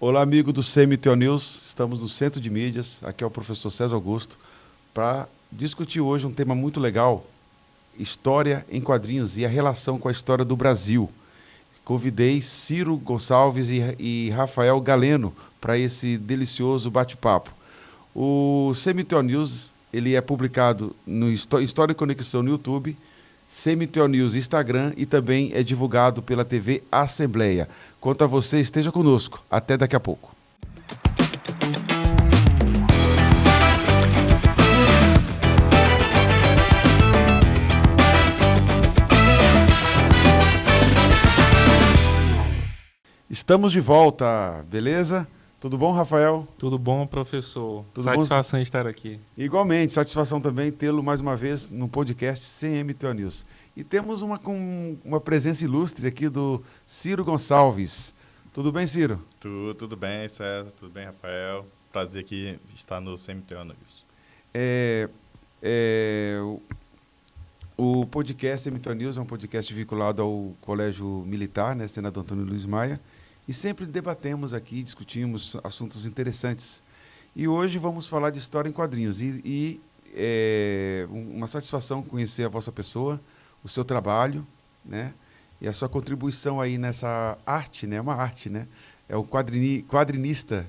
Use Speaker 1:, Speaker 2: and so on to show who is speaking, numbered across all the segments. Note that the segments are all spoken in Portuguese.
Speaker 1: Olá, amigo do CMTO News. Estamos no Centro de Mídias. Aqui é o professor César Augusto para discutir hoje um tema muito legal: história em quadrinhos e a relação com a história do Brasil. Convidei Ciro Gonçalves e Rafael Galeno para esse delicioso bate-papo. O CMTO News ele é publicado no História e Conexão no YouTube, CMTO News Instagram e também é divulgado pela TV Assembleia. Quanto a você, esteja conosco. Até daqui a pouco. Estamos de volta, beleza? Tudo bom, Rafael?
Speaker 2: Tudo bom, professor?
Speaker 1: Tudo
Speaker 2: Satisfação de estar aqui.
Speaker 1: Igualmente, satisfação também tê-lo mais uma vez no podcast CMTO News. E temos uma presença ilustre aqui do Ciro Gonçalves. Tudo bem, Ciro?
Speaker 3: Tudo bem, César. Tudo bem, Rafael. Prazer aqui estar no CMTO News.
Speaker 1: O podcast CMTO News é um podcast vinculado ao Colégio Militar, né, Senador Antônio Luiz Maia, e sempre debatemos aqui, discutimos assuntos interessantes. E hoje vamos falar de história em quadrinhos. Uma satisfação conhecer a vossa pessoa, o seu trabalho, né? E a sua contribuição aí nessa arte, né? Uma arte, né? É o quadrinista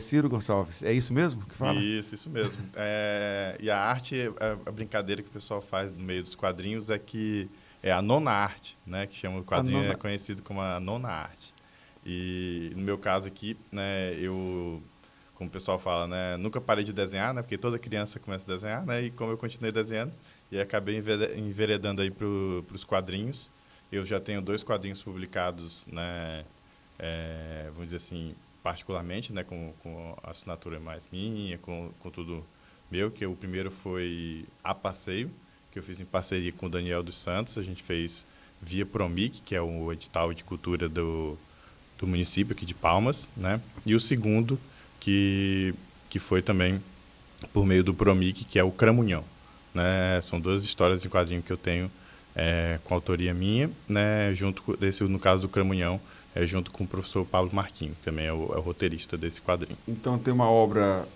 Speaker 1: Ciro Gonçalves. É isso mesmo que fala?
Speaker 3: Isso mesmo. E a arte, a brincadeira que o pessoal faz no meio dos quadrinhos é que é a nona arte, né? Que chama o quadrinho, é conhecido como a nona arte. E no meu caso aqui, né, como o pessoal fala, né, nunca parei de desenhar, né, porque toda criança começa a desenhar, né, e como eu continuei desenhando, e acabei enveredando aí para os quadrinhos. Eu já tenho 2 quadrinhos publicados, né, vamos dizer assim, particularmente, né, com a assinatura mais minha, com tudo meu, que o primeiro foi A Passeio, que eu fiz em parceria com o Daniel dos Santos. A gente fez via Promic, que é o edital de cultura do município aqui de Palmas, né? E o segundo, que foi também por meio do Promic, que é o Cramunhão, né? São 2 histórias em quadrinho que eu tenho com autoria minha, né? No caso do Cramunhão, junto com o professor Pablo Marquinho, que também é o roteirista desse quadrinho.
Speaker 1: Então tem uma obra...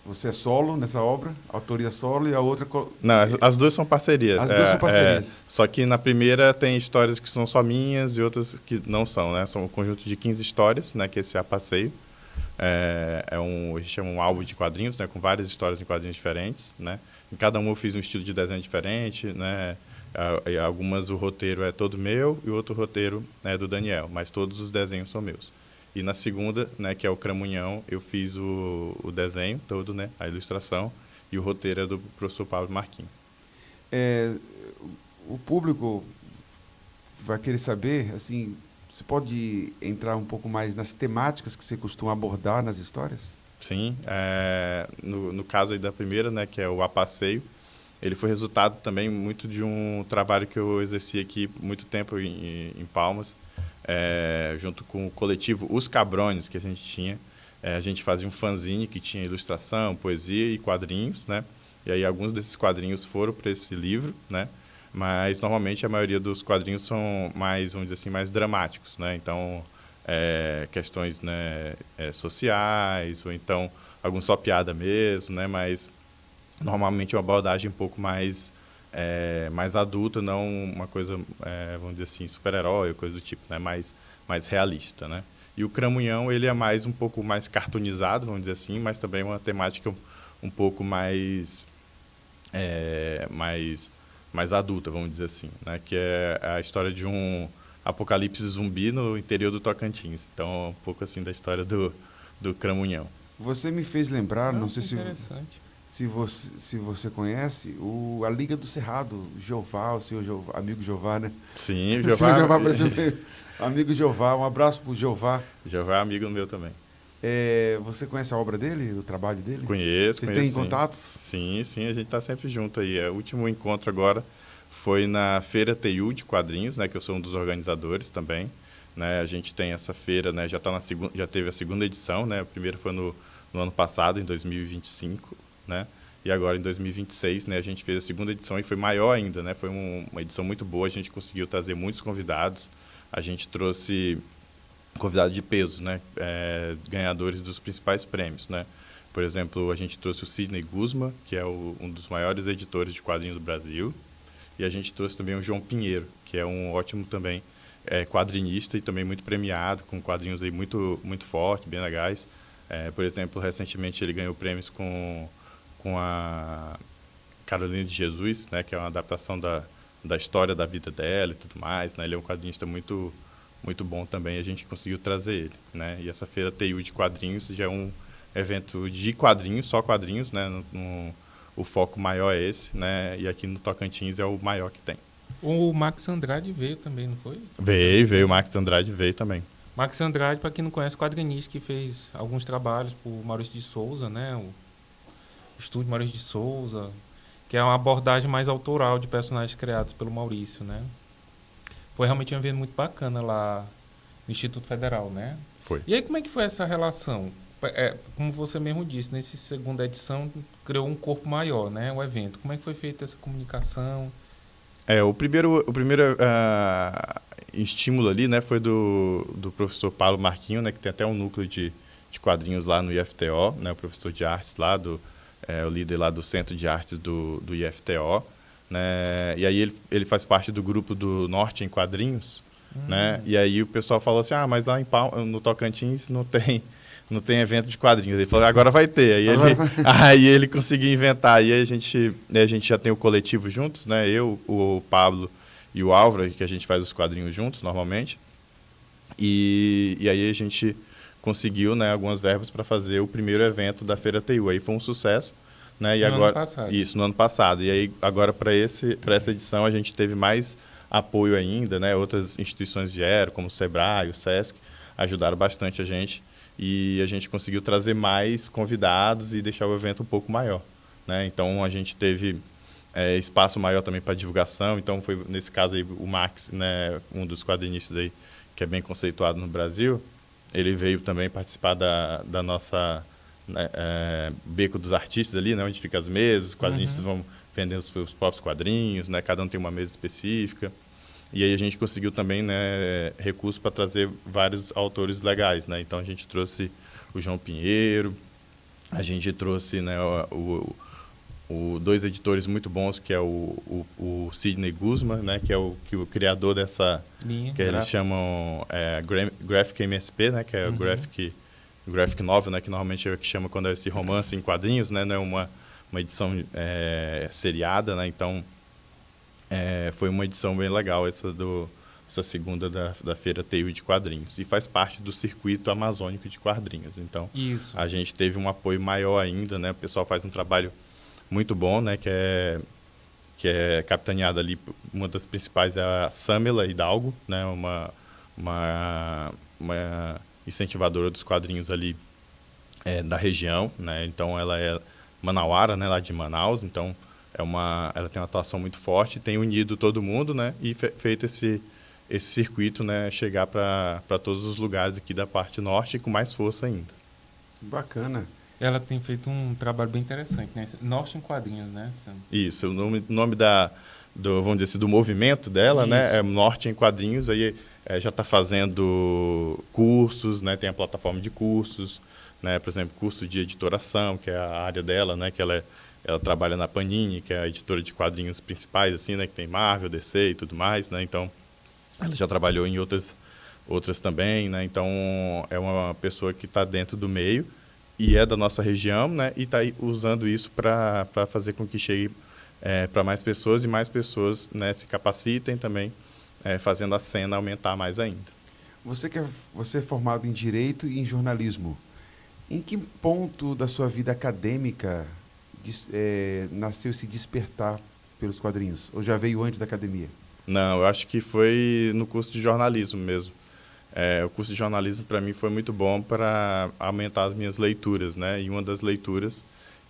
Speaker 1: Você é solo nessa obra, autoria solo, e a outra...
Speaker 3: Não, as 2 são parcerias.
Speaker 1: As 2 são parcerias.
Speaker 3: Só que na primeira tem histórias que são só minhas e outras que não são, né? São um conjunto de 15 histórias, né? Que esse é a passeio. A gente chama um álbum de quadrinhos, né? Com várias histórias em quadrinhos diferentes, né? Em cada uma eu fiz um estilo de desenho diferente, né? Algumas o roteiro é todo meu e o outro roteiro é do Daniel, mas todos os desenhos são meus. E na segunda, né, que é o Cramunhão, eu fiz o desenho todo, né, a ilustração, e o roteiro é do professor Pablo Marquinhos.
Speaker 1: O público vai querer saber, assim, você pode entrar um pouco mais nas temáticas que você costuma abordar nas histórias?
Speaker 3: Sim, no caso aí da primeira, né, que é o A Passeio, ele foi resultado também muito de um trabalho que eu exerci aqui muito tempo em Palmas, junto com o coletivo Os Cabrones, que a gente tinha. A gente fazia um fanzine que tinha ilustração, poesia e quadrinhos, né? E aí alguns desses quadrinhos foram para esse livro, né? Mas normalmente a maioria dos quadrinhos são mais, vamos dizer assim, mais dramáticos, né? Então, questões, né, sociais, ou então alguns só piada mesmo, né? Mas normalmente uma abordagem um pouco mais adulta, não uma coisa, vamos dizer assim, super-herói, coisa do tipo, né? Mais realista, né? E o Cramunhão, ele é um pouco mais cartoonizado, vamos dizer assim, mas também uma temática um pouco mais adulta, vamos dizer assim, né? Que é a história de um apocalipse zumbi no interior do Tocantins. Então, um pouco assim da história do Cramunhão.
Speaker 1: Você me fez lembrar, não sei
Speaker 2: Interessante.
Speaker 1: se você conhece, a Liga do Cerrado, Jeová, o seu amigo Jeová, né?
Speaker 3: Sim, o
Speaker 1: Jeová. O
Speaker 3: Jeová.
Speaker 1: senhor Jeová, por exemplo, amigo Jeová, um abraço para o Jeová.
Speaker 3: Jeová é amigo meu também.
Speaker 1: Você conhece a obra dele, o trabalho dele?
Speaker 3: Conheço.
Speaker 1: Vocês têm contatos?
Speaker 3: Sim, a gente está sempre junto aí. O último encontro agora foi na Feira TU de Quadrinhos, né, que eu sou um dos organizadores também. Né? A gente tem essa feira, né, já teve a segunda edição, né? A primeira foi no ano passado, em 2025, né? E agora, em 2026, né, a gente fez a segunda edição e foi maior ainda, né? Foi uma edição muito boa, a gente conseguiu trazer muitos convidados. A gente trouxe convidados de peso, né? Ganhadores dos principais prêmios, né? Por exemplo, a gente trouxe o Sidney Guzman, que é um dos maiores editores de quadrinhos do Brasil, e a gente trouxe também o João Pinheiro, que é um ótimo também quadrinista e também muito premiado, com quadrinhos aí muito, muito fortes, bem legais. Por exemplo, recentemente ele ganhou prêmios com a Carolina de Jesus, né, que é uma adaptação da história da vida dela e tudo mais, né? Ele é um quadrinista muito, muito bom também, a gente conseguiu trazer ele, né? E essa feira TU de quadrinhos já é um evento de quadrinhos, só quadrinhos, né? O foco maior é esse, né? E aqui no Tocantins é o maior que tem.
Speaker 2: O Max Andrade veio também, não foi?
Speaker 3: Veio, o Max Andrade veio também.
Speaker 2: Max Andrade, para quem não conhece, quadrinista que fez alguns trabalhos por Maurício de Souza, né? O estúdio Maurício de Souza, que é uma abordagem mais autoral de personagens criados pelo Maurício, né? Foi realmente um evento muito bacana lá no Instituto Federal, né?
Speaker 3: Foi.
Speaker 2: E aí, como é que foi essa relação? Como você mesmo disse, nessa segunda edição criou um corpo maior, né? O evento. Como é que foi feita essa comunicação?
Speaker 3: O primeiro estímulo ali, né, foi do professor Paulo Marquinho, né, que tem até um núcleo de quadrinhos lá no IFTO, né, o professor de artes lá, o líder lá do Centro de Artes do IFTO. Né, e aí ele faz parte do grupo do Norte em Quadrinhos. Né, e aí o pessoal falou assim, mas lá no Tocantins não tem evento de quadrinhos. Ele falou, agora vai ter. Aí ele conseguiu inventar. Aí a gente já tem o coletivo juntos, né? Eu, o Pablo e o Álvaro, que a gente faz os quadrinhos juntos, normalmente. E aí a gente conseguiu, né, algumas verbas para fazer o primeiro evento da Feira TU. Aí foi um sucesso. Né? E
Speaker 2: no
Speaker 3: agora,
Speaker 2: ano passado.
Speaker 3: Isso, no ano passado. E aí, agora, para essa edição, a gente teve mais apoio ainda, né? Outras instituições vieram, como o Sebrae, o Sesc, ajudaram bastante a gente. E a gente conseguiu trazer mais convidados e deixar o evento um pouco maior, né? Então, a gente teve espaço maior também para divulgação. Então, foi nesse caso aí, o Max, né, um dos quadrinistas aí, que é bem conceituado no Brasil, ele veio também participar da nossa Beco dos Artistas ali, né, onde fica as mesas, os quadrinistas vão vendendo os seus próprios quadrinhos, né, cada um tem uma mesa específica. E aí a gente conseguiu também, né, recursos para trazer vários autores legais, né? Então a gente trouxe o João Pinheiro, a gente trouxe, né, dois editores muito bons, que é o Sidney Guzman, né, que é o criador dessa
Speaker 2: linha
Speaker 3: que eles chamam Graphic MSP, né, que é o graphic novel, né, que normalmente é o que chama quando é esse romance em quadrinhos, né, não é uma edição seriada, né? Então foi uma edição bem legal essa segunda da Feira TU de Quadrinhos. E faz parte do circuito amazônico de quadrinhos. Então, a gente teve um apoio maior ainda, né? O pessoal faz um trabalho muito bom, né? Que é capitaneada ali, uma das principais é a Samela Hidalgo, né? Uma incentivadora dos quadrinhos ali da região, né? Então, ela é manauara, né? Lá de Manaus, então ela tem uma atuação muito forte, tem unido todo mundo, né? E feito esse circuito, né, chegar para todos os lugares aqui da parte norte e com mais força ainda.
Speaker 1: Bacana.
Speaker 2: Ela tem feito um trabalho bem interessante, né? Norte em Quadrinhos, né, Sam?
Speaker 3: Isso, o nome vamos dizer assim, do movimento dela, né, é Norte em Quadrinhos. Aí já está fazendo cursos, né, tem a plataforma de cursos, né, por exemplo, curso de editoração, que é a área dela, né, que ela trabalha na Panini, que é a editora de quadrinhos principais, assim, né, que tem Marvel, DC e tudo mais, né? Então, ela já trabalhou em outras também, né? Então, é uma pessoa que está dentro do meio e é da nossa região, né? E está usando isso para fazer com que chegue para mais pessoas e mais pessoas, né, se capacitem também, fazendo a cena aumentar mais ainda.
Speaker 1: Você é formado em Direito e em Jornalismo. Em que ponto da sua vida acadêmica nasceu se despertar pelos quadrinhos? Ou já veio antes da academia?
Speaker 3: Não, eu acho que foi no curso de jornalismo mesmo. O curso de jornalismo, para mim, foi muito bom para aumentar as minhas leituras, né? E uma das leituras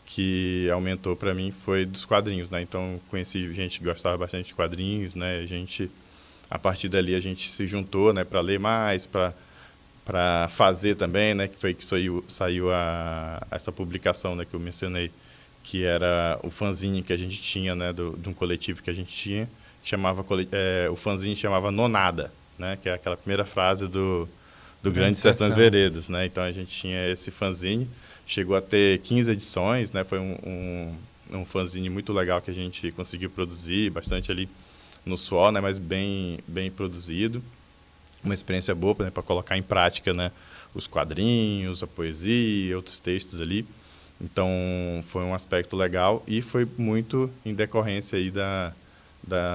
Speaker 3: que aumentou para mim foi dos quadrinhos, né? Então, conheci gente que gostava bastante de quadrinhos, né? A partir dali, a gente se juntou, né, para ler mais, para fazer também, né? Que foi que saiu essa publicação, né, que eu mencionei, que era o fanzine que a gente tinha, né, de um coletivo que a gente tinha, o fanzine chamava Nonada, né, que é aquela primeira frase do do Grande Sertões Veredas, né? Então a gente tinha esse fanzine, chegou a ter 15 edições, né? Foi um fanzine muito legal que a gente conseguiu produzir, bastante ali no suor, né? Mas bem produzido. Uma experiência boa, né? Para colocar em prática, né? Os quadrinhos, a poesia, outros textos ali. Então foi um aspecto legal e foi muito em decorrência aí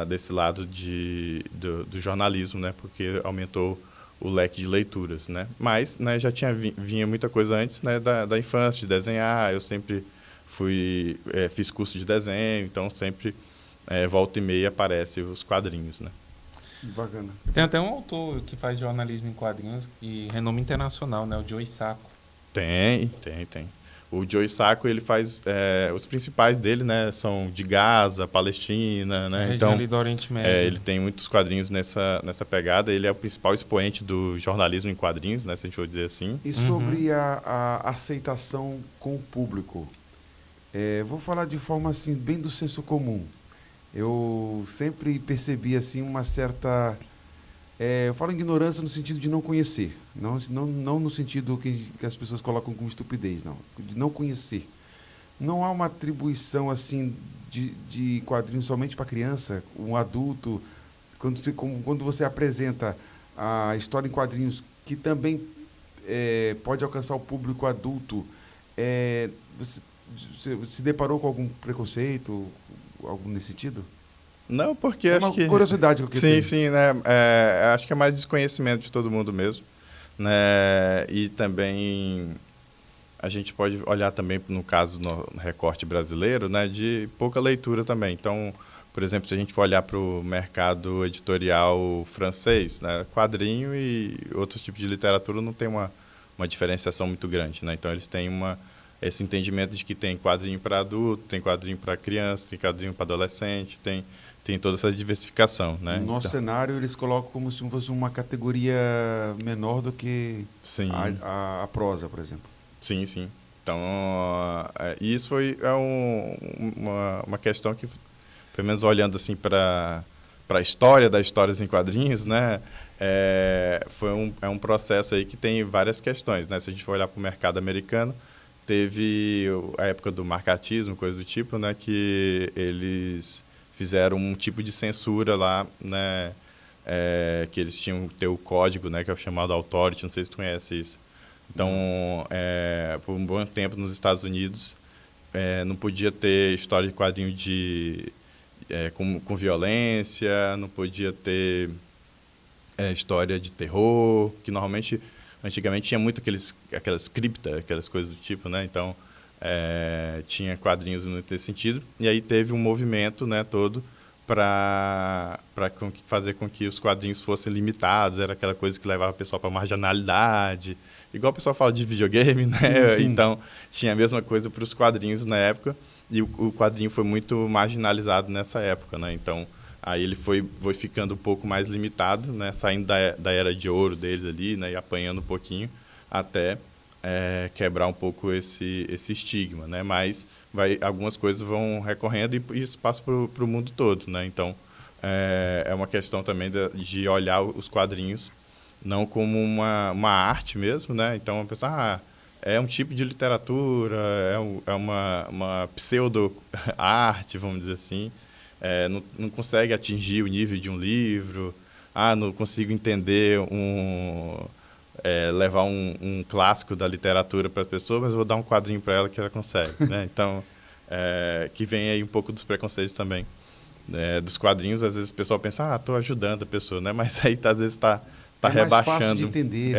Speaker 3: desse lado do jornalismo, né? Porque aumentou o leque de leituras, né? Mas, né, já vinha muita coisa antes, né, da infância, de desenhar. Eu sempre fiz curso de desenho, então sempre volta e meia aparecem os quadrinhos, né?
Speaker 1: Bacana.
Speaker 2: Tem até um autor que faz jornalismo em quadrinhos de renome internacional, né? O Joe Sacco.
Speaker 3: Tem. O Joe Sacco, ele faz... os principais dele, né? São de Gaza, Palestina, né?
Speaker 2: Região
Speaker 3: Então,
Speaker 2: ali do Oriente Médio.
Speaker 3: ele tem muitos quadrinhos nessa pegada. Ele é o principal expoente do jornalismo em quadrinhos, né? Se a gente for dizer assim.
Speaker 1: E sobre a aceitação com o público? Vou falar de forma assim, bem do senso comum. Eu sempre percebi assim uma certa... eu falo ignorância no sentido de não conhecer. Não no sentido que as pessoas colocam como estupidez, não. De não conhecer. Não há uma atribuição assim de quadrinhos somente para criança, um adulto. Quando você apresenta a história em quadrinhos que também pode alcançar o público adulto, você se deparou com algum preconceito, algo nesse sentido?
Speaker 3: Não, porque
Speaker 1: É
Speaker 3: acho
Speaker 1: uma
Speaker 3: que...
Speaker 1: curiosidade que eu tenho.
Speaker 3: Sim, né? Acho que é mais desconhecimento de todo mundo mesmo, né? E também a gente pode olhar também, no caso, no recorte brasileiro, né? De pouca leitura também. Então, por exemplo, se a gente for olhar para o mercado editorial francês, né? Quadrinho e outros tipos de literatura não tem uma diferenciação muito grande, né? Então, eles têm esse entendimento de que tem quadrinho para adulto, tem quadrinho para criança, tem quadrinho para adolescente, tem toda essa diversificação, né?
Speaker 1: No nosso cenário, eles colocam como se fosse uma categoria menor do que a prosa, por exemplo.
Speaker 3: Sim. Então, isso uma questão que, pelo menos olhando assim para a história das histórias em quadrinhos, né? É um processo aí que tem várias questões, né? Se a gente for olhar para o mercado americano, teve a época do marcatismo, coisa do tipo, né? Que eles fizeram um tipo de censura lá, né? Que eles tinham que ter o código, né? Que é o chamado Authority, não sei se tu conhece isso. Então, por um bom tempo nos Estados Unidos, não podia ter história de quadrinho com violência, não podia ter história de terror, que normalmente, antigamente, tinha muito aquelas criptas, aquelas coisas do tipo, né? Então, tinha quadrinhos nesse sentido. E aí teve um movimento, né, todo para fazer com que os quadrinhos fossem limitados. Era aquela coisa que levava o pessoal para marginalidade. Igual o pessoal fala de videogame, né?
Speaker 1: Sim.
Speaker 3: Então, tinha a mesma coisa para os quadrinhos na época. E o quadrinho foi muito marginalizado nessa época, né? Então, aí ele foi ficando um pouco mais limitado, né? Saindo da era de ouro deles ali, né? E apanhando um pouquinho até quebrar um pouco esse estigma, né? Mas algumas coisas vão recorrendo e isso passa para o mundo todo, né? Então, é uma questão também de olhar os quadrinhos não como uma arte mesmo, né? Então, pensar, é um tipo de literatura, é uma pseudo-arte, vamos dizer assim. Não consegue atingir o nível de um livro. Não consigo entender levar um clássico da literatura para a pessoa, mas vou dar um quadrinho para ela que ela consegue, né? Então, que vem aí um pouco dos preconceitos também. Dos quadrinhos, às vezes o pessoal pensa, estou ajudando a pessoa, né? Mas aí, às vezes, está rebaixando.
Speaker 1: Mais fácil de entender.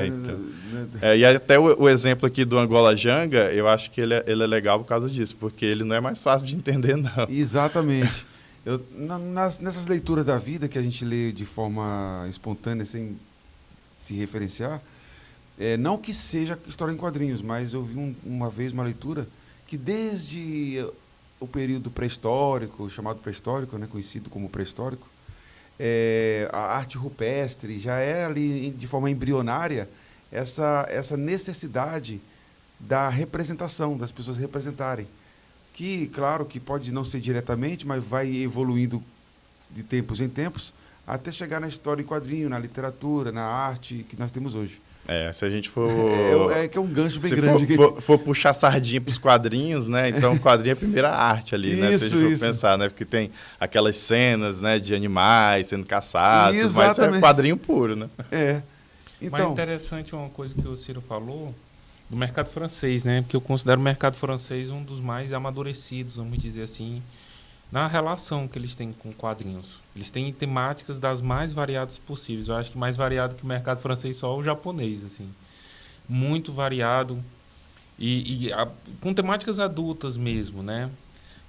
Speaker 3: Então. E até o exemplo aqui do Angola Janga, eu acho que ele é legal por causa disso, porque ele não é mais fácil de entender, não.
Speaker 1: Exatamente. Nessas leituras da vida que a gente lê de forma espontânea, sem se referenciar, não que seja história em quadrinhos, mas eu vi uma vez uma leitura que desde o período pré-histórico, chamado pré-histórico, né, conhecido como pré-histórico, a arte rupestre já é ali de forma embrionária essa necessidade da representação, das pessoas representarem, que claro que pode não ser diretamente, mas vai evoluindo de tempos em tempos até chegar na história em quadrinho, na literatura, na arte que nós temos hoje.
Speaker 3: Se a gente for...
Speaker 1: que é um gancho bem
Speaker 3: se
Speaker 1: grande.
Speaker 3: for puxar sardinha para os quadrinhos, né? Então, o quadrinho é a primeira arte ali, né? Se a gente for pensar, né? Porque tem aquelas cenas, né? De animais sendo caçados, mas é quadrinho puro, né?
Speaker 2: Então... Mas interessante uma coisa que o Ciro falou do mercado francês, né? Porque eu considero o mercado francês um dos mais amadurecidos, vamos dizer assim, na relação que eles têm com quadrinhos. Eles têm temáticas das mais variadas possíveis. Eu acho que mais variado que o mercado francês só o japonês, assim. Muito variado com temáticas adultas mesmo, né?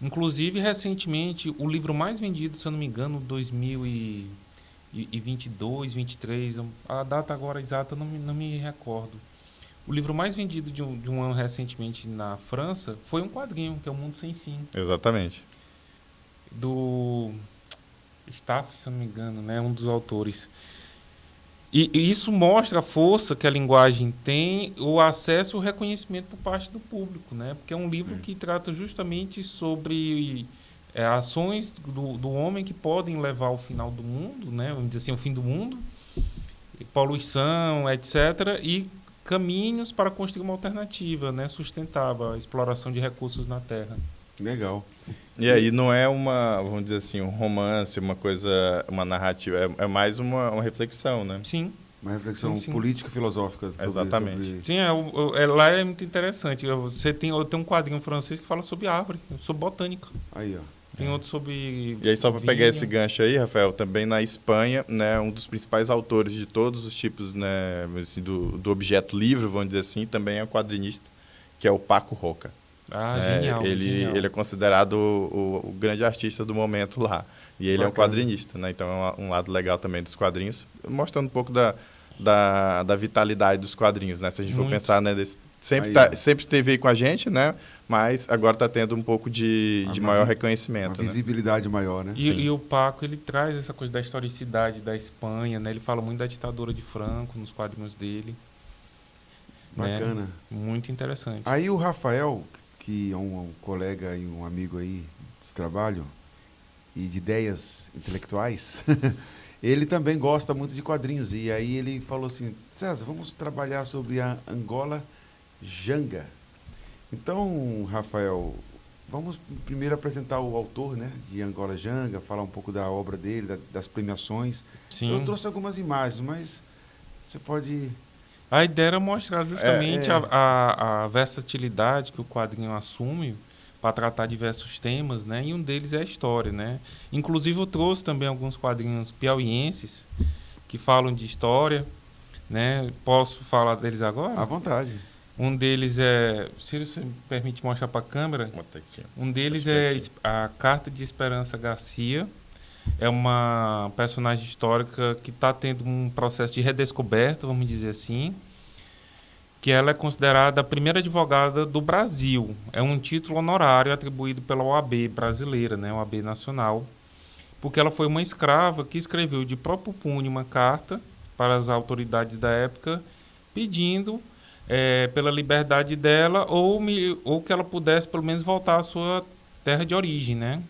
Speaker 2: Inclusive, recentemente, o livro mais vendido, se eu não me engano, 2022, 23, a data agora exata não me recordo. O livro mais vendido de um ano recentemente na França foi um quadrinho, que é O Mundo Sem Fim.
Speaker 3: Exatamente.
Speaker 2: Do Staff, se eu não me engano, né? Um dos autores. E isso mostra a força que a linguagem tem, o acesso e o reconhecimento por parte do público, né? Porque é um livro que trata justamente sobre ações do homem que podem levar ao final do mundo, né? Vamos dizer assim, o fim do mundo, poluição, etc., e caminhos para construir uma alternativa, né? Sustentável, a exploração de recursos na Terra.
Speaker 1: Legal.
Speaker 3: E aí não é vamos dizer assim, um romance, uma narrativa, é mais uma reflexão, né?
Speaker 2: Sim.
Speaker 1: Uma reflexão política e filosófica.
Speaker 3: Exatamente.
Speaker 2: Sim, lá é muito interessante. Eu tenho um quadrinho francês que fala sobre árvore, sobre botânica.
Speaker 1: Aí, ó.
Speaker 2: Tem outro sobre...
Speaker 3: E aí, só para pegar esse gancho aí, Rafael, também na Espanha, né, um dos principais autores de todos os tipos, né, assim, do objeto livre, vamos dizer assim, também é um quadrinista, que é o Paco Roca.
Speaker 2: Genial,
Speaker 3: ele é considerado o grande artista do momento lá. E ele é um quadrinista, né? Então é um lado legal também dos quadrinhos, mostrando um pouco da vitalidade dos quadrinhos, né? Se a gente for pensar, né, sempre esteve aí com a gente, né? Mas agora está tendo um pouco de maior reconhecimento.
Speaker 1: Uma visibilidade maior, né?
Speaker 2: E o Paco, ele traz essa coisa da historicidade da Espanha, né? Ele fala muito da ditadura de Franco nos quadrinhos dele.
Speaker 1: Bacana.
Speaker 2: Né? Muito interessante.
Speaker 1: Aí o Rafael, que é um colega e um amigo aí de trabalho e de ideias intelectuais, ele também gosta muito de quadrinhos. E aí ele falou assim, César, vamos trabalhar sobre a Angola Janga. Então, Rafael, vamos primeiro apresentar o autor, né, de Angola Janga, falar um pouco da obra dele, das premiações.
Speaker 2: Sim.
Speaker 1: Eu trouxe algumas imagens, mas você pode...
Speaker 2: A ideia era mostrar justamente a versatilidade que o quadrinho assume para tratar diversos temas, né? E um deles é a história, né? Inclusive eu trouxe também alguns quadrinhos piauienses que falam de história, né? Posso falar deles agora?
Speaker 1: À vontade.
Speaker 2: Um deles é... Se você me permite mostrar para a câmera. Um deles é a Carta de Esperança Garcia. É uma personagem histórica que está tendo um processo de redescoberta, vamos dizer assim, que ela é considerada a primeira advogada do Brasil. É um título honorário atribuído pela OAB brasileira, né, OAB nacional, porque ela foi uma escrava que escreveu de próprio punho uma carta para as autoridades da época pedindo pela liberdade dela ou que ela pudesse pelo menos voltar à sua terra de origem, né?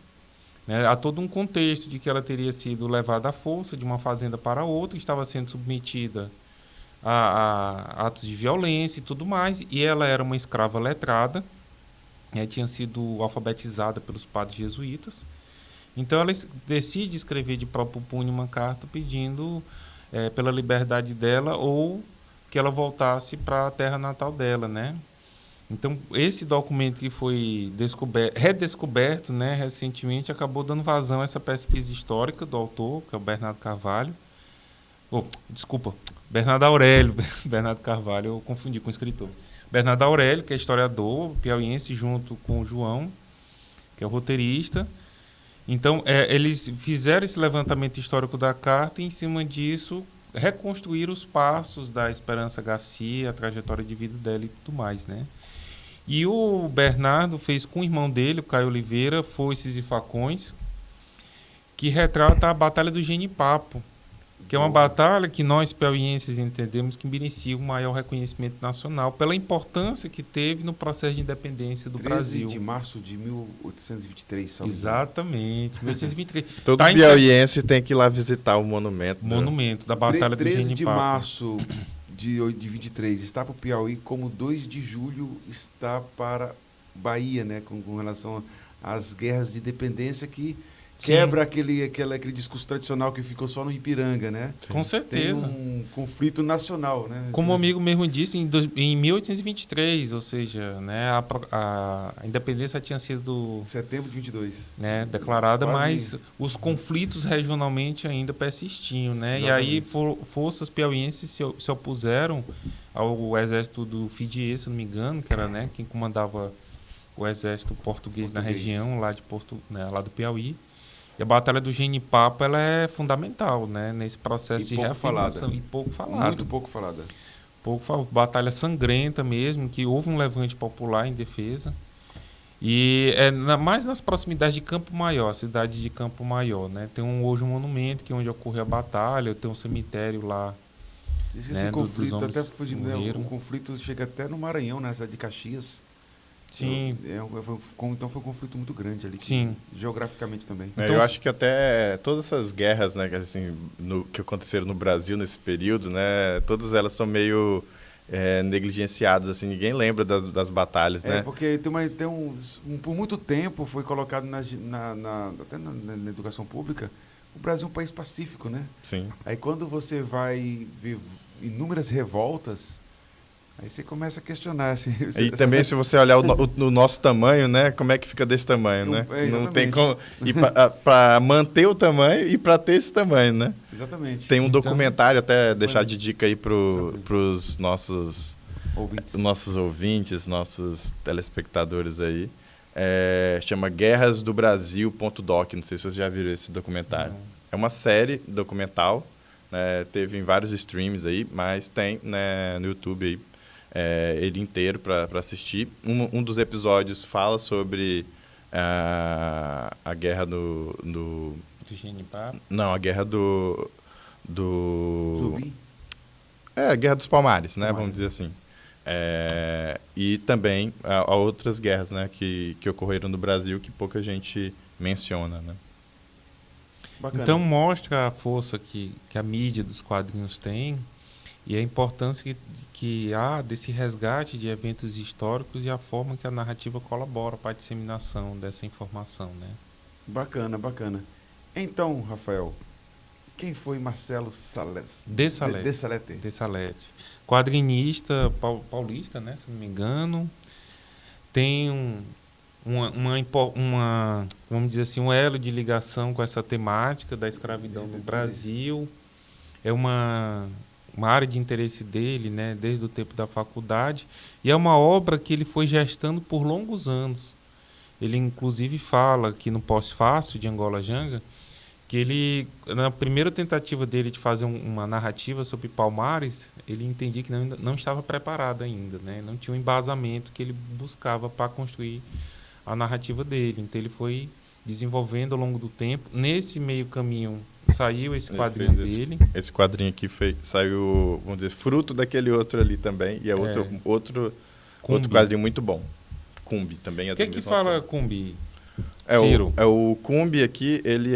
Speaker 2: Há todo um contexto de que ela teria sido levada à força de uma fazenda para outra, estava sendo submetida a atos de violência e tudo mais, e ela era uma escrava letrada, tinha sido alfabetizada pelos padres jesuítas. Então ela decide escrever de próprio punho uma carta pedindo pela liberdade dela ou que ela voltasse para a terra natal dela, né? Então, esse documento que foi redescoberto, né, recentemente, acabou dando vazão a essa pesquisa histórica do autor, que é o Bernardo Carvalho. Bernardo Aurélio. Bernardo Carvalho, eu confundi com o escritor. Bernardo Aurélio, que é historiador piauiense, junto com o João, que é o roteirista. Então, eles fizeram esse levantamento histórico da carta e, em cima disso, reconstruíram os passos da Esperança Garcia, a trajetória de vida dela e tudo mais, né? E o Bernardo fez com o irmão dele, o Caio Oliveira, Foices e Facões, que retrata a Batalha do Genipapo, que é uma batalha que nós, piauienses, entendemos que merecia um maior reconhecimento nacional pela importância que teve no processo de independência do Brasil.
Speaker 1: 13 de março de 1823, sabe?
Speaker 2: Exatamente, 1823.
Speaker 3: Todo piauiense tem que ir lá visitar o monumento.
Speaker 2: Monumento da Batalha do Genipapo.
Speaker 1: 13 de março de 23 está para o Piauí, como 2 de julho está para Bahia, né? Com relação às guerras de independência que quebra aquele discurso tradicional que ficou só no Ipiranga, né?
Speaker 2: Com certeza.
Speaker 1: Tem um conflito nacional, né?
Speaker 2: Como o amigo mesmo disse, em 1823, ou seja, né, a independência tinha sido
Speaker 1: Setembro de 22.
Speaker 2: né, declarada,
Speaker 1: Quase.
Speaker 2: mas os conflitos regionalmente ainda persistiam, né? E
Speaker 1: Exatamente.
Speaker 2: aí forças piauienses se opuseram ao exército do Fidier, se não me engano, que era, né, quem comandava o exército português na região lá de lá do Piauí. E a Batalha do Genipapo, ela é fundamental, né, nesse processo de reafirmação. E pouco falada.
Speaker 1: Muito pouco falada.
Speaker 2: Batalha sangrenta mesmo, que houve um levante popular em defesa. E é mais nas proximidades de Campo Maior, a cidade de Campo Maior, né? Tem hoje um monumento que é onde ocorreu a batalha, tem um cemitério lá.
Speaker 1: Diz que
Speaker 2: né,
Speaker 1: esse conflito,
Speaker 2: dos
Speaker 1: até fugindo, né,
Speaker 2: morreram.
Speaker 1: o conflito chega até no Maranhão, na cidade de Caxias.
Speaker 2: Sim.
Speaker 1: Então foi um conflito muito grande ali,
Speaker 2: Sim.
Speaker 1: Geograficamente também.
Speaker 3: Eu acho que até todas essas guerras, né, que, assim, que aconteceram no Brasil nesse período, né, todas elas são meio negligenciadas, assim, ninguém lembra das batalhas, né?
Speaker 1: Porque por muito tempo foi colocado até na educação pública, o Brasil é um país pacífico, né?
Speaker 3: Sim.
Speaker 1: Aí quando você vai ver inúmeras revoltas, aí você começa a questionar. Assim,
Speaker 3: E também, se você olhar o nosso tamanho, né? Como é que fica desse tamanho, né? Não tem como... E para manter o tamanho e para ter esse tamanho, né?
Speaker 1: Exatamente.
Speaker 3: Tem um documentário, até deixar de dica aí para os nossos ouvintes, nossos telespectadores aí. Chama guerrasdobrasil.doc. Não sei se vocês já viram esse documentário.
Speaker 2: Não.
Speaker 3: É uma série documental. Teve em vários streams aí, mas tem, né, no YouTube aí. Ele inteiro para assistir. Um dos episódios fala sobre a guerra do
Speaker 2: Genipapo?
Speaker 3: Não, a guerra do
Speaker 1: Zumbi?
Speaker 3: a guerra dos Palmares, né? Vamos dizer assim. E também há outras guerras, né, que ocorreram no Brasil que pouca gente menciona, né?
Speaker 1: Bacana.
Speaker 2: Então mostra a força que a mídia dos quadrinhos tem e a importância que há desse resgate de eventos históricos e a forma que a narrativa colabora para a disseminação dessa informação, né?
Speaker 1: Bacana, bacana. Então, Rafael, quem foi Marcelo
Speaker 2: De Salete. Quadrinista paulista, né, se não me engano. Tem vamos dizer assim, um elo de ligação com essa temática da escravidão no Brasil. É uma área de interesse dele, né, desde o tempo da faculdade, e é uma obra que ele foi gestando por longos anos. Ele, inclusive, fala aqui no Pós-Fácil, de Angola Janga, que ele, na primeira tentativa dele de fazer uma narrativa sobre Palmares, ele entendia que não estava preparado ainda, né, não tinha um embasamento que ele buscava para construir a narrativa dele. Então, ele foi desenvolvendo ao longo do tempo. Nesse meio caminho, saiu esse quadrinho dele.
Speaker 3: Esse quadrinho aqui saiu, vamos dizer, fruto daquele outro ali também. E é outro quadrinho muito bom. Cumbi também.
Speaker 2: O que fala Cumbi?
Speaker 3: O Cumbi aqui, ele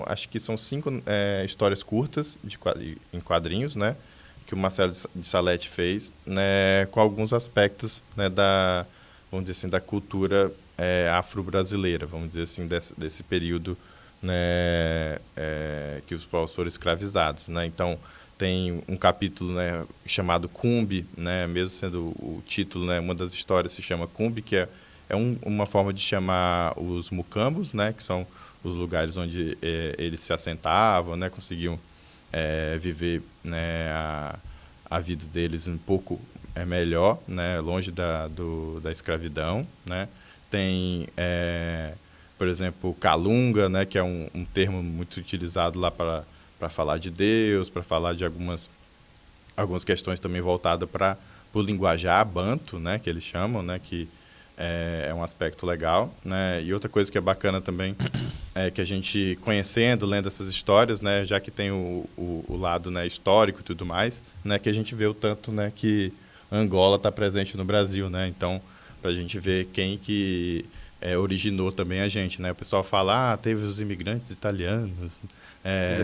Speaker 3: acho que são 5 histórias curtas em quadrinhos, né? Que o Marcelo de Salete fez, né? Com alguns aspectos, né, vamos dizer assim, da cultura afro-brasileira, vamos dizer assim, desse período, né, que os povos foram escravizados, né? Então, tem um capítulo, né, chamado Cumbi, né, mesmo sendo o título, né, uma das histórias se chama Cumbi, que é uma forma de chamar os mucambos, né, que são os lugares onde eles se assentavam, né, conseguiam viver, né, a vida deles um pouco melhor, né, longe da escravidão, né. Tem, por exemplo, Calunga, né, que é um termo muito utilizado lá para falar de Deus, para falar de algumas questões também voltadas para o linguajar banto, né, que eles chamam, né, que é um aspecto legal, né. E outra coisa que é bacana também é que a gente conhecendo, lendo essas histórias, né, já que tem o lado, né, histórico e tudo mais, né, que a gente vê o tanto, né, que Angola está presente no Brasil, né. Então, para a gente ver quem que originou também a gente, né? O pessoal fala, teve os imigrantes italianos,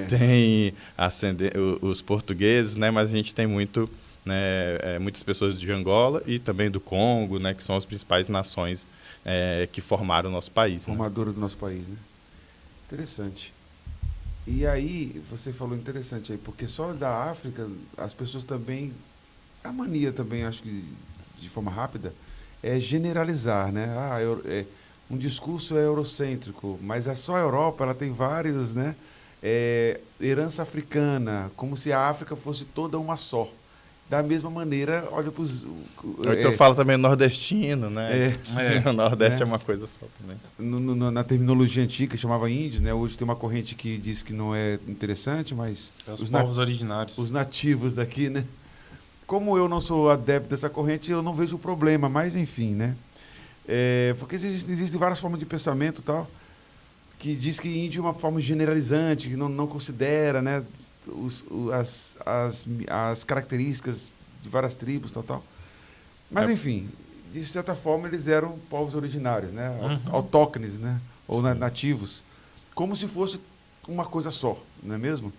Speaker 3: tem os portugueses, né? Mas a gente tem muito, né, muitas pessoas de Angola e também do Congo, né? Que são as principais nações que formaram o nosso país.
Speaker 1: Formadora do nosso país, né? Interessante. E aí, você falou interessante aí, porque só da África, as pessoas também, a mania também, acho que de forma rápida, é generalizar, né? Um discurso é eurocêntrico, mas é só a Europa, ela tem vários, né? Herança africana, como se a África fosse toda uma só. Da mesma maneira, olha para os...
Speaker 3: Então fala também nordestino, né? O Nordeste é uma coisa só também.
Speaker 1: Na terminologia antiga, chamava índios, né? Hoje tem uma corrente que diz que não é interessante, mas...
Speaker 2: Os povos originários.
Speaker 1: Os nativos daqui, né? Como eu não sou adepto dessa corrente, eu não vejo o problema, mas enfim, né? Porque existem várias formas de pensamento e tal, que diz que índio é uma forma generalizante, que não considera, né, as características de várias tribos, tal. Mas, enfim, de certa forma, eles eram povos originários, né? Autóctones, né? Ou nativos. Como se fosse uma coisa só, não é mesmo?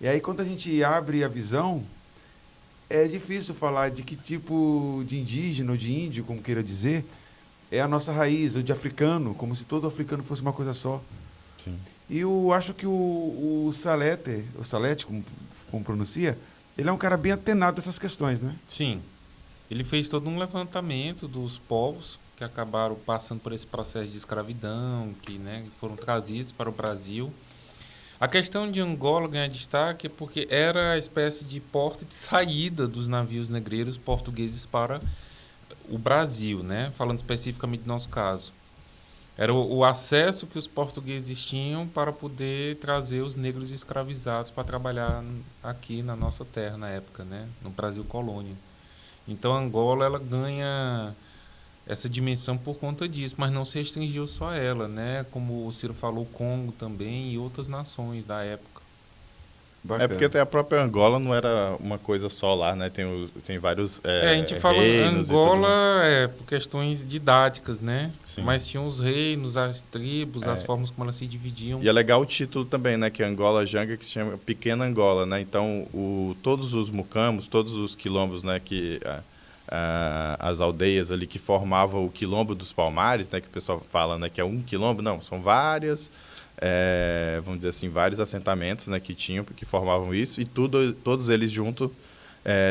Speaker 1: E aí, quando a gente abre a visão, é difícil falar de que tipo de indígena ou de índio, como queira dizer, é a nossa raiz, ou de africano, como se todo africano fosse uma coisa só.
Speaker 3: Sim.
Speaker 1: E eu acho que o Salete, como pronuncia, ele é um cara bem atenado dessas questões, né?
Speaker 2: Sim. Ele fez todo um levantamento dos povos que acabaram passando por esse processo de escravidão, que, né, foram trazidos para o Brasil. A questão de Angola ganhar destaque é porque era a espécie de porta de saída dos navios negreiros portugueses para o Brasil, né? Falando especificamente do nosso caso. Era o acesso que os portugueses tinham para poder trazer os negros escravizados para trabalhar aqui na nossa terra na época, né? No Brasil colônia. Então Angola ela ganha essa dimensão por conta disso, mas não se restringiu só a ela, né? Como o Ciro falou, o Congo também e outras nações da época.
Speaker 1: Bacana.
Speaker 3: Porque até a própria Angola não era uma coisa só lá, né? Tem vários
Speaker 2: a gente fala Angola por questões didáticas, né? Sim. Mas tinham os reinos, as tribos, as formas como elas se dividiam.
Speaker 3: E é legal o título também, né? Que é Angola Janga, que se chama Pequena Angola, né? Então, todos os mucambos, todos os quilombos, né? Que as aldeias ali que formavam o quilombo dos Palmares, né? Que o pessoal fala, né? Que é um quilombo. Não, são várias... vamos dizer assim, vários assentamentos, né, que formavam isso, e todos eles juntos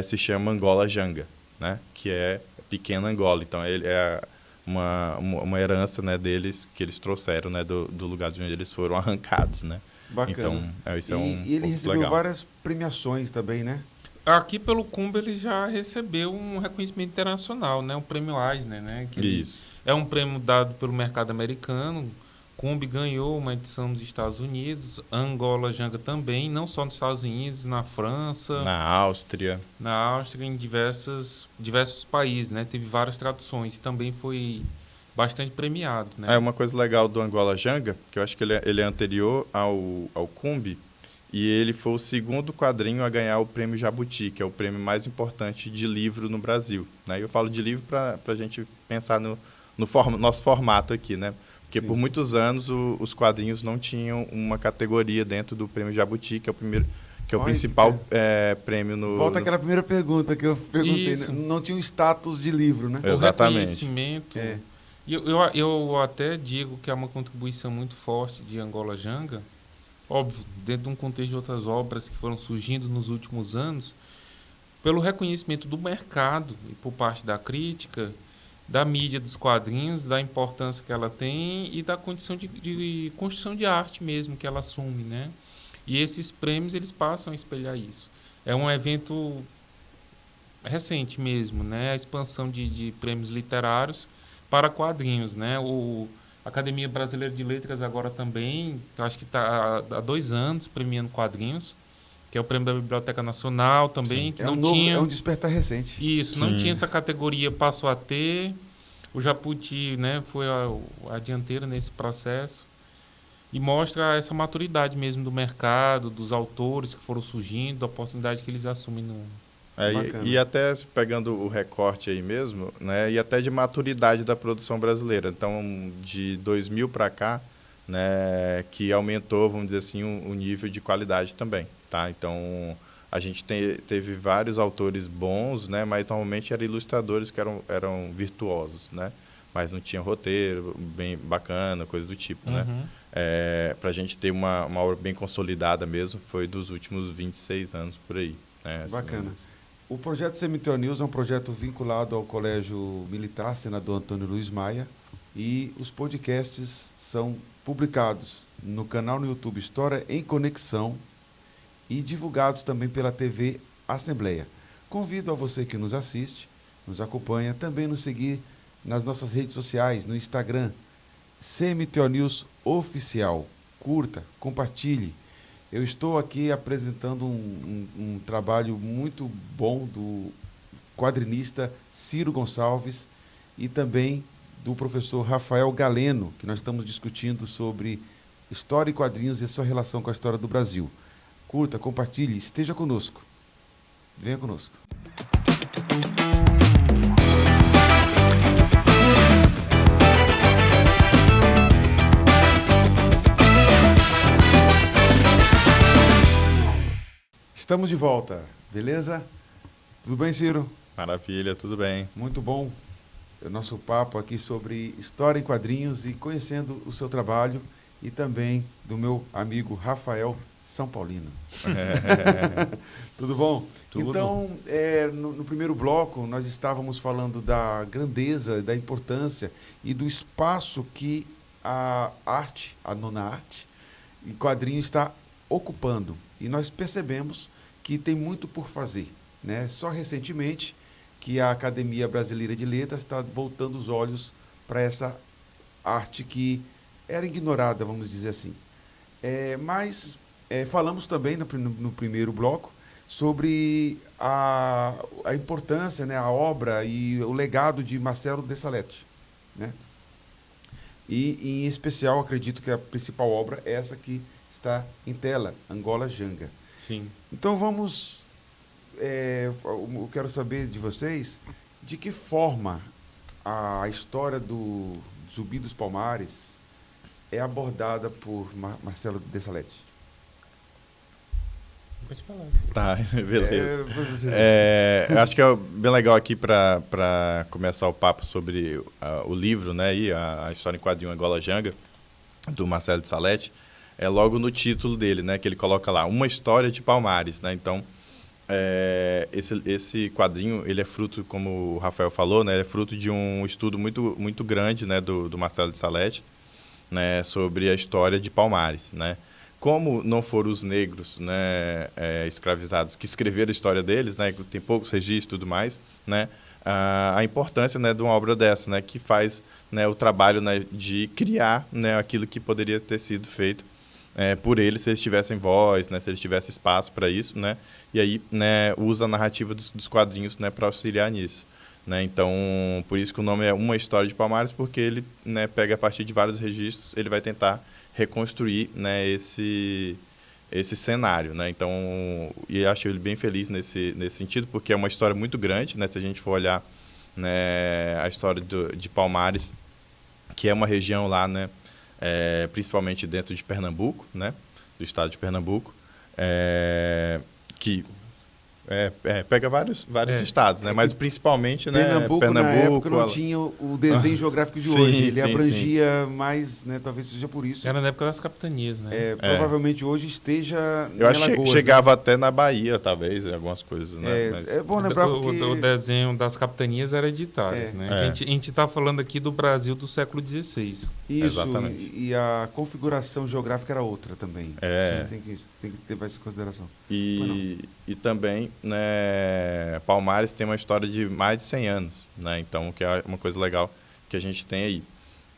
Speaker 3: se chama Angola Janga, né, que é Pequena Angola. Então, ele é uma herança, né, deles, que eles trouxeram, né, do lugar de onde eles foram arrancados, né.
Speaker 1: Bacana.
Speaker 3: Então, isso
Speaker 1: e ele recebeu
Speaker 3: legal.
Speaker 1: Várias premiações também, né?
Speaker 2: Aqui pelo Cumba ele já recebeu um reconhecimento internacional, né, o prêmio Eisner, né, que
Speaker 3: isso.
Speaker 2: É um prêmio dado pelo mercado americano. Cumbi ganhou uma edição nos Estados Unidos, Angola Janga também, não só nos Estados Unidos, na França,
Speaker 3: na Áustria,
Speaker 2: em diversos países, né? Teve várias traduções, também foi bastante premiado, né?
Speaker 3: Uma coisa legal do Angola Janga, que eu acho que ele é anterior ao Cumbi, e ele foi o segundo quadrinho a ganhar o prêmio Jabuti, que é o prêmio mais importante de livro no Brasil, né? Eu falo de livro para a gente pensar no nosso formato aqui, né? Porque Sim. Por muitos anos os quadrinhos não tinham uma categoria dentro do prêmio Jabuti, que é o principal prêmio no...
Speaker 1: Volta àquela primeira pergunta que eu perguntei, né? Não tinha um status de livro, né?
Speaker 3: Exatamente.
Speaker 2: O reconhecimento... Eu até digo que é uma contribuição muito forte de Angola Janga, óbvio, dentro de um contexto de outras obras que foram surgindo nos últimos anos, pelo reconhecimento do mercado e por parte da crítica, da mídia dos quadrinhos, da importância que ela tem e da condição de construção de arte mesmo que ela assume, né? E esses prêmios, eles passam a espelhar isso. É um evento recente mesmo, né? A expansão de prêmios literários para quadrinhos, né? A Academia Brasileira de Letras agora também, eu acho que está há 2 anos premiando quadrinhos, que é o prêmio da Biblioteca Nacional também.
Speaker 1: Sim.
Speaker 2: Que não tinha...
Speaker 1: É um despertar recente.
Speaker 2: Isso, não tinha essa categoria, passou a ter. O Jabuti, né, foi a dianteira nesse processo e mostra essa maturidade mesmo do mercado, dos autores que foram surgindo, da oportunidade que eles assumem no
Speaker 3: E até pegando o recorte aí mesmo, né, e até de maturidade da produção brasileira. Então, de 2000 para cá, né, que aumentou, vamos dizer assim, o nível de qualidade também, tá? Então, a gente teve vários autores bons, né, mas normalmente eram ilustradores que eram virtuosos, né? Mas não tinha roteiro bem bacana, coisa do tipo, né? Para a gente ter uma obra bem consolidada mesmo, foi dos últimos 26 anos por aí. Né?
Speaker 1: Bacana. O projeto Cemitério News é um projeto vinculado ao Colégio Militar Senador Antônio Luiz Maia, e os podcasts são publicados no canal no YouTube História em Conexão e divulgados também pela TV Assembleia. Convido a você que nos assiste, nos acompanha, também nos seguir nas nossas redes sociais, no Instagram, CMTO News Oficial. Curta, compartilhe. Eu estou aqui apresentando um trabalho muito bom do quadrinista Ciro Gonçalves e também do professor Rafael Galeno, que nós estamos discutindo sobre história e quadrinhos e a sua relação com a história do Brasil. Curta, compartilhe, esteja conosco. Venha conosco. Estamos de volta, beleza? Tudo bem, Ciro?
Speaker 3: Maravilha, tudo bem.
Speaker 1: Muito bom. O nosso papo aqui sobre história em quadrinhos e conhecendo o seu trabalho e também do meu amigo Rafael São Paulino. Tudo bom?
Speaker 2: Tudo.
Speaker 1: Então, no primeiro bloco, nós estávamos falando da grandeza, da importância e do espaço que a arte, a nona arte, em quadrinhos está ocupando. E nós percebemos que tem muito por fazer, né? Só recentemente que a Academia Brasileira de Letras está voltando os olhos para essa arte que era ignorada, vamos dizer assim. Mas falamos também no primeiro bloco sobre a importância, né, a obra e o legado de Marcelo de Salete, né? E, em especial, acredito que a principal obra é essa que está em tela, Angola Janga.
Speaker 2: Sim.
Speaker 1: Então vamos... eu quero saber de vocês de que forma a história do Zumbi dos Palmares é abordada por Marcelo de Salete.
Speaker 2: Pode falar.
Speaker 3: Tá, beleza. Eu acho que é bem legal aqui para começar o papo sobre o livro, né, e a história em quadrinho Angola Janga, do Marcelo de Salete. É logo no título dele, né, que ele coloca lá, uma história de Palmares, né? Então, esse quadrinho, ele é fruto, como o Rafael falou, né, é fruto de um estudo muito, muito grande, né, do Marcelo de Salete, né, sobre a história de Palmares, né? Como não foram os negros, né, escravizados que escreveram a história deles, né, tem poucos registros e tudo mais, né, a importância, né, de uma obra dessa, né, que faz, né, o trabalho, né, de criar, né, aquilo que poderia ter sido feito por eles se eles tivessem voz, né, se eles tivessem espaço para isso, né, e aí, né, usa a narrativa dos quadrinhos, né, para auxiliar nisso, né. Então, por isso que o nome é Uma História de Palmares, porque ele, né, pega a partir de vários registros, ele vai tentar reconstruir, né, esse cenário, né. Então, e acho ele bem feliz nesse sentido, porque é uma história muito grande, né, se a gente for olhar, né, a história de Palmares, que é uma região lá, né, principalmente dentro de Pernambuco, né, do estado de Pernambuco, que pega vários estados, né, mas principalmente, né,
Speaker 1: Pernambuco na época não tinha o desenho geográfico de hoje, ele abrangia mais, né, talvez seja por isso.
Speaker 2: Era na época das capitanias, né?
Speaker 1: Provavelmente hoje esteja
Speaker 3: eu acho que chegava, né, até na Bahia, talvez, algumas coisas, né?
Speaker 1: É bom lembrar porque...
Speaker 2: O desenho das capitanias era editárias, né? A gente está falando aqui do Brasil do século XVI.
Speaker 1: Isso, e
Speaker 3: exatamente.
Speaker 1: a configuração geográfica era outra também. Sim, tem que ter essa consideração.
Speaker 3: E também, né, Palmares tem uma história de mais de 100 anos, né? Então, que é uma coisa legal que a gente tem aí.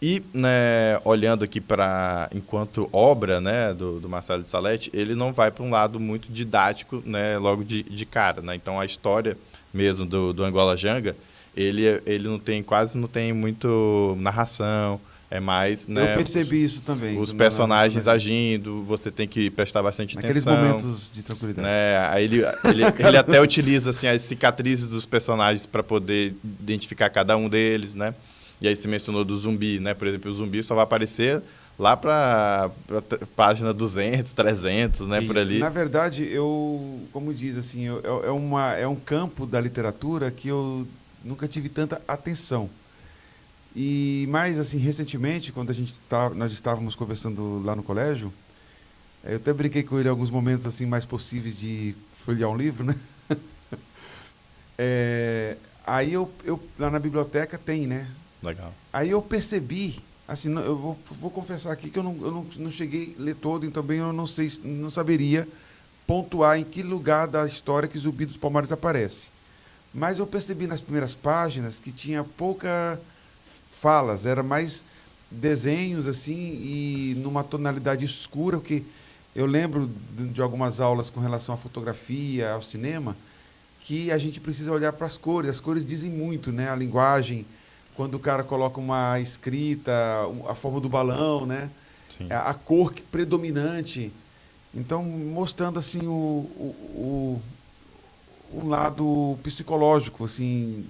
Speaker 3: E, né, olhando aqui enquanto obra, né, do Marcelo de Salete, ele não vai para um lado muito didático, né, logo de cara, né? Então, a história mesmo do Angola Janga, ele quase não tem muito narração, é mais, né,
Speaker 1: Eu percebi isso também.
Speaker 3: os personagens agindo, você tem que prestar bastante
Speaker 1: naqueles
Speaker 3: atenção.
Speaker 1: momentos de tranquilidade.
Speaker 3: Né? Aí ele até utiliza assim, as cicatrizes dos personagens para poder identificar cada um deles, né? E aí você mencionou do zumbi, né? Por exemplo, o zumbi só vai aparecer lá para página 200, 300, né?
Speaker 2: Isso.
Speaker 3: Por ali.
Speaker 1: Na verdade, como diz assim, é um campo da literatura que eu nunca tive tanta atenção. E mais assim, recentemente, quando nós estávamos conversando lá no colégio, eu até brinquei com ele em alguns momentos assim mais possíveis de folhear um livro, né? Aí lá na biblioteca tem, né?
Speaker 3: Legal.
Speaker 1: Aí eu percebi, assim, eu vou confessar aqui que eu não cheguei a ler todo, então também eu não saberia pontuar em que lugar da história que Zumbi dos Palmares aparece. Mas eu percebi nas primeiras páginas que tinha pouca falas, era mais desenhos assim e numa tonalidade escura, porque eu lembro de algumas aulas com relação à fotografia, ao cinema, que a gente precisa olhar para as cores dizem muito, né? A linguagem, quando o cara coloca uma escrita, a forma do balão, né?
Speaker 3: Sim.
Speaker 1: A cor predominante. Então, mostrando assim o lado psicológico assim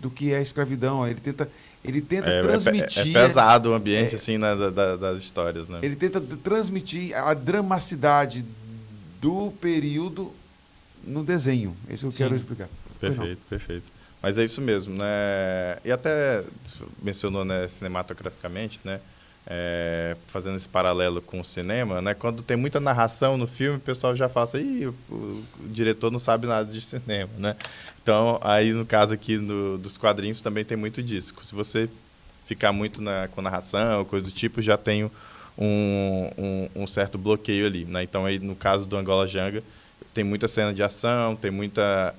Speaker 1: do que é a escravidão. Ele tenta transmitir.
Speaker 3: É pesado o ambiente assim, né, das histórias, né?
Speaker 1: Ele tenta transmitir a dramaticidade do período no desenho. Isso eu quero explicar.
Speaker 3: Perfeito, perfeito. Mas é isso mesmo, né? E até mencionou, né, cinematograficamente, né? Fazendo esse paralelo com o cinema, né? Quando tem muita narração no filme, o pessoal já fala assim, o diretor não sabe nada de cinema, né? Então, aí no caso aqui dos quadrinhos também tem muito disso. Se você ficar muito com narração, coisa do tipo, já tem um certo bloqueio ali, né? Então, aí no caso do Angola Janga, tem muita cena de ação, tem muita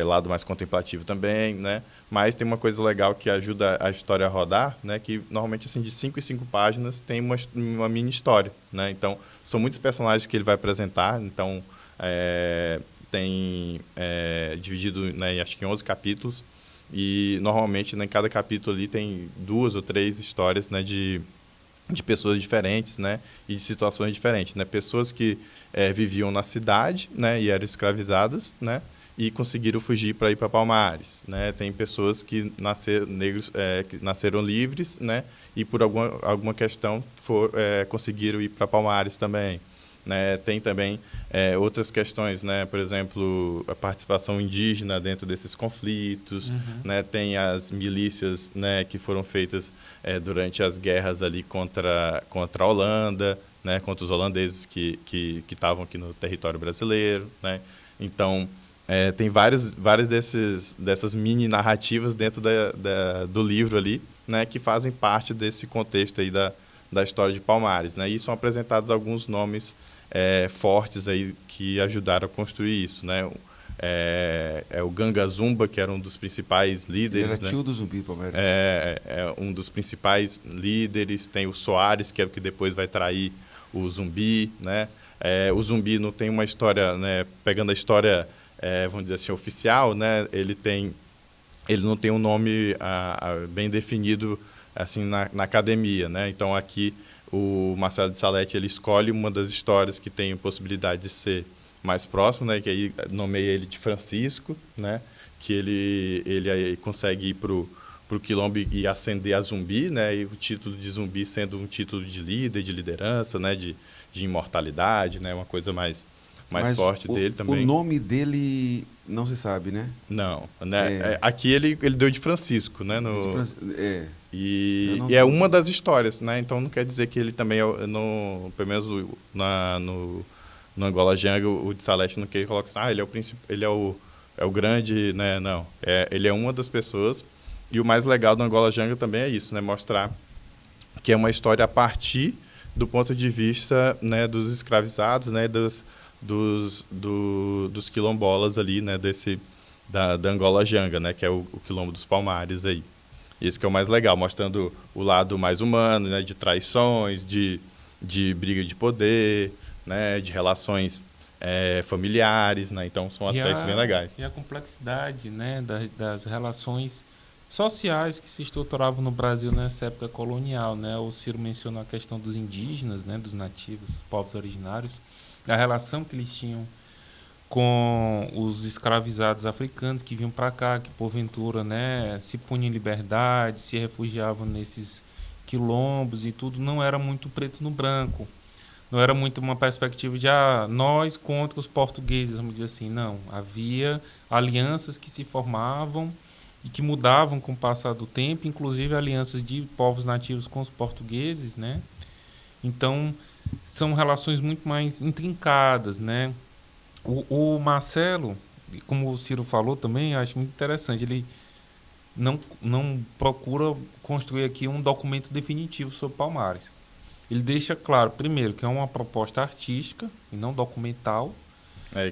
Speaker 3: lado mais contemplativo também, né? Mas tem uma coisa legal que ajuda a história a rodar, né? Que normalmente assim de 5 em 5 páginas tem uma mini história, né? Então são muitos personagens que ele vai apresentar, então tem dividido, né, acho que em 11 capítulos e normalmente, né, em cada capítulo ali tem 2 ou 3 histórias, né, de pessoas diferentes, né, e de situações diferentes, né? Pessoas que viviam na cidade, né, e eram escravizadas, né, e conseguiram fugir para ir para Palmares, né? Tem pessoas que negros que nasceram livres, né, e por alguma questão conseguiram ir para Palmares também, né? Tem também outras questões, né? Por exemplo, a participação indígena dentro desses conflitos, né? Tem as milícias, né, que foram feitas durante as guerras ali contra a Holanda, né, contra os holandeses que estavam aqui no território brasileiro, né? Então tem várias dessas mini narrativas dentro do livro ali, né, que fazem parte desse contexto aí da história de Palmares, né? E são apresentados alguns nomes fortes aí que ajudaram a construir isso, né? O Ganga Zumba, que era um dos principais líderes.
Speaker 1: Ele era tio do Zumbi, Palmeiras.
Speaker 3: É um dos principais líderes. Tem o Soares, que é o que depois vai trair o Zumbi, né? O Zumbi não tem uma história, né? Pegando a história, vamos dizer assim, oficial, né? Ele não tem um nome bem definido assim na academia, né? Então aqui o Marcelo de Salete ele escolhe uma das histórias que tem possibilidade de ser mais próximo, né? Que aí nomeia ele de Francisco, né? Que ele aí consegue ir pro Quilombo e ascender a Zumbi, né? E o título de Zumbi sendo um título de líder, de liderança, né? De imortalidade, né? Uma coisa mais forte dele também.
Speaker 1: O nome dele não se sabe, né?
Speaker 3: Não, né? Aqui ele deu de Francisco, né? E é uma das histórias, né? Então não quer dizer que ele também pelo menos no Angola Janga, o de Salete não quer colocar assim, ele é o príncipe, ele é o grande, né? Não, ele é uma das pessoas. E o mais legal do Angola Janga também é isso, né? Mostrar que é uma história a partir do ponto de vista, né, dos escravizados, né, dos quilombolas ali, né, da Angola Janga, né, que é o quilombo dos Palmares aí. Esse que é o mais legal, mostrando o lado mais humano, né, de traições, de briga de poder, né, de relações familiares, né, então são aspectos bem legais.
Speaker 2: E a complexidade, né, das relações sociais que se estruturavam no Brasil nessa época colonial, né? O Ciro mencionou a questão dos indígenas, né? Dos nativos, povos originários, a relação que eles tinham com os escravizados africanos que vinham para cá, que porventura, né, se punham em liberdade, se refugiavam nesses quilombos e tudo, não era muito preto no branco. Não era muito uma perspectiva de nós contra os portugueses, vamos dizer assim. Não, havia alianças que se formavam e que mudavam com o passar do tempo, inclusive alianças de povos nativos com os portugueses, né? Então, são relações muito mais intrincadas, né? O Marcelo, como o Ciro falou também, eu acho muito interessante, ele não procura construir aqui um documento definitivo sobre Palmares. Ele deixa claro, primeiro, que é uma proposta artística e não documental.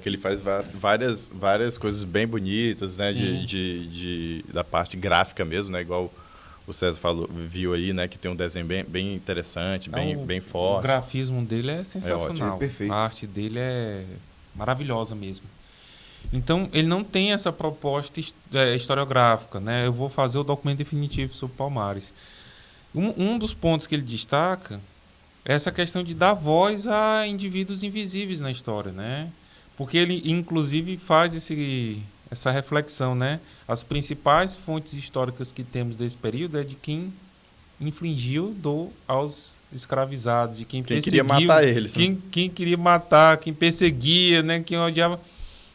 Speaker 3: Que ele faz várias coisas bem bonitas, né? Da parte gráfica mesmo, né? Igual o César viu aí, né? Que tem um desenho bem interessante, bem forte.
Speaker 2: O grafismo dele é sensacional.
Speaker 1: É perfeito.
Speaker 2: A arte dele é maravilhosa mesmo. Então, ele não tem essa proposta historiográfica, né? Eu vou fazer o documento definitivo sobre Palmares. Um dos pontos que ele destaca é essa questão de dar voz a indivíduos invisíveis na história, né? Porque ele, inclusive, faz essa reflexão, né? As principais fontes históricas que temos desse período é de quem infligiu dor aos escravizados, de quem perseguiu,
Speaker 3: queria matar eles, né?
Speaker 2: quem queria matar, quem perseguia, né? Quem odiava.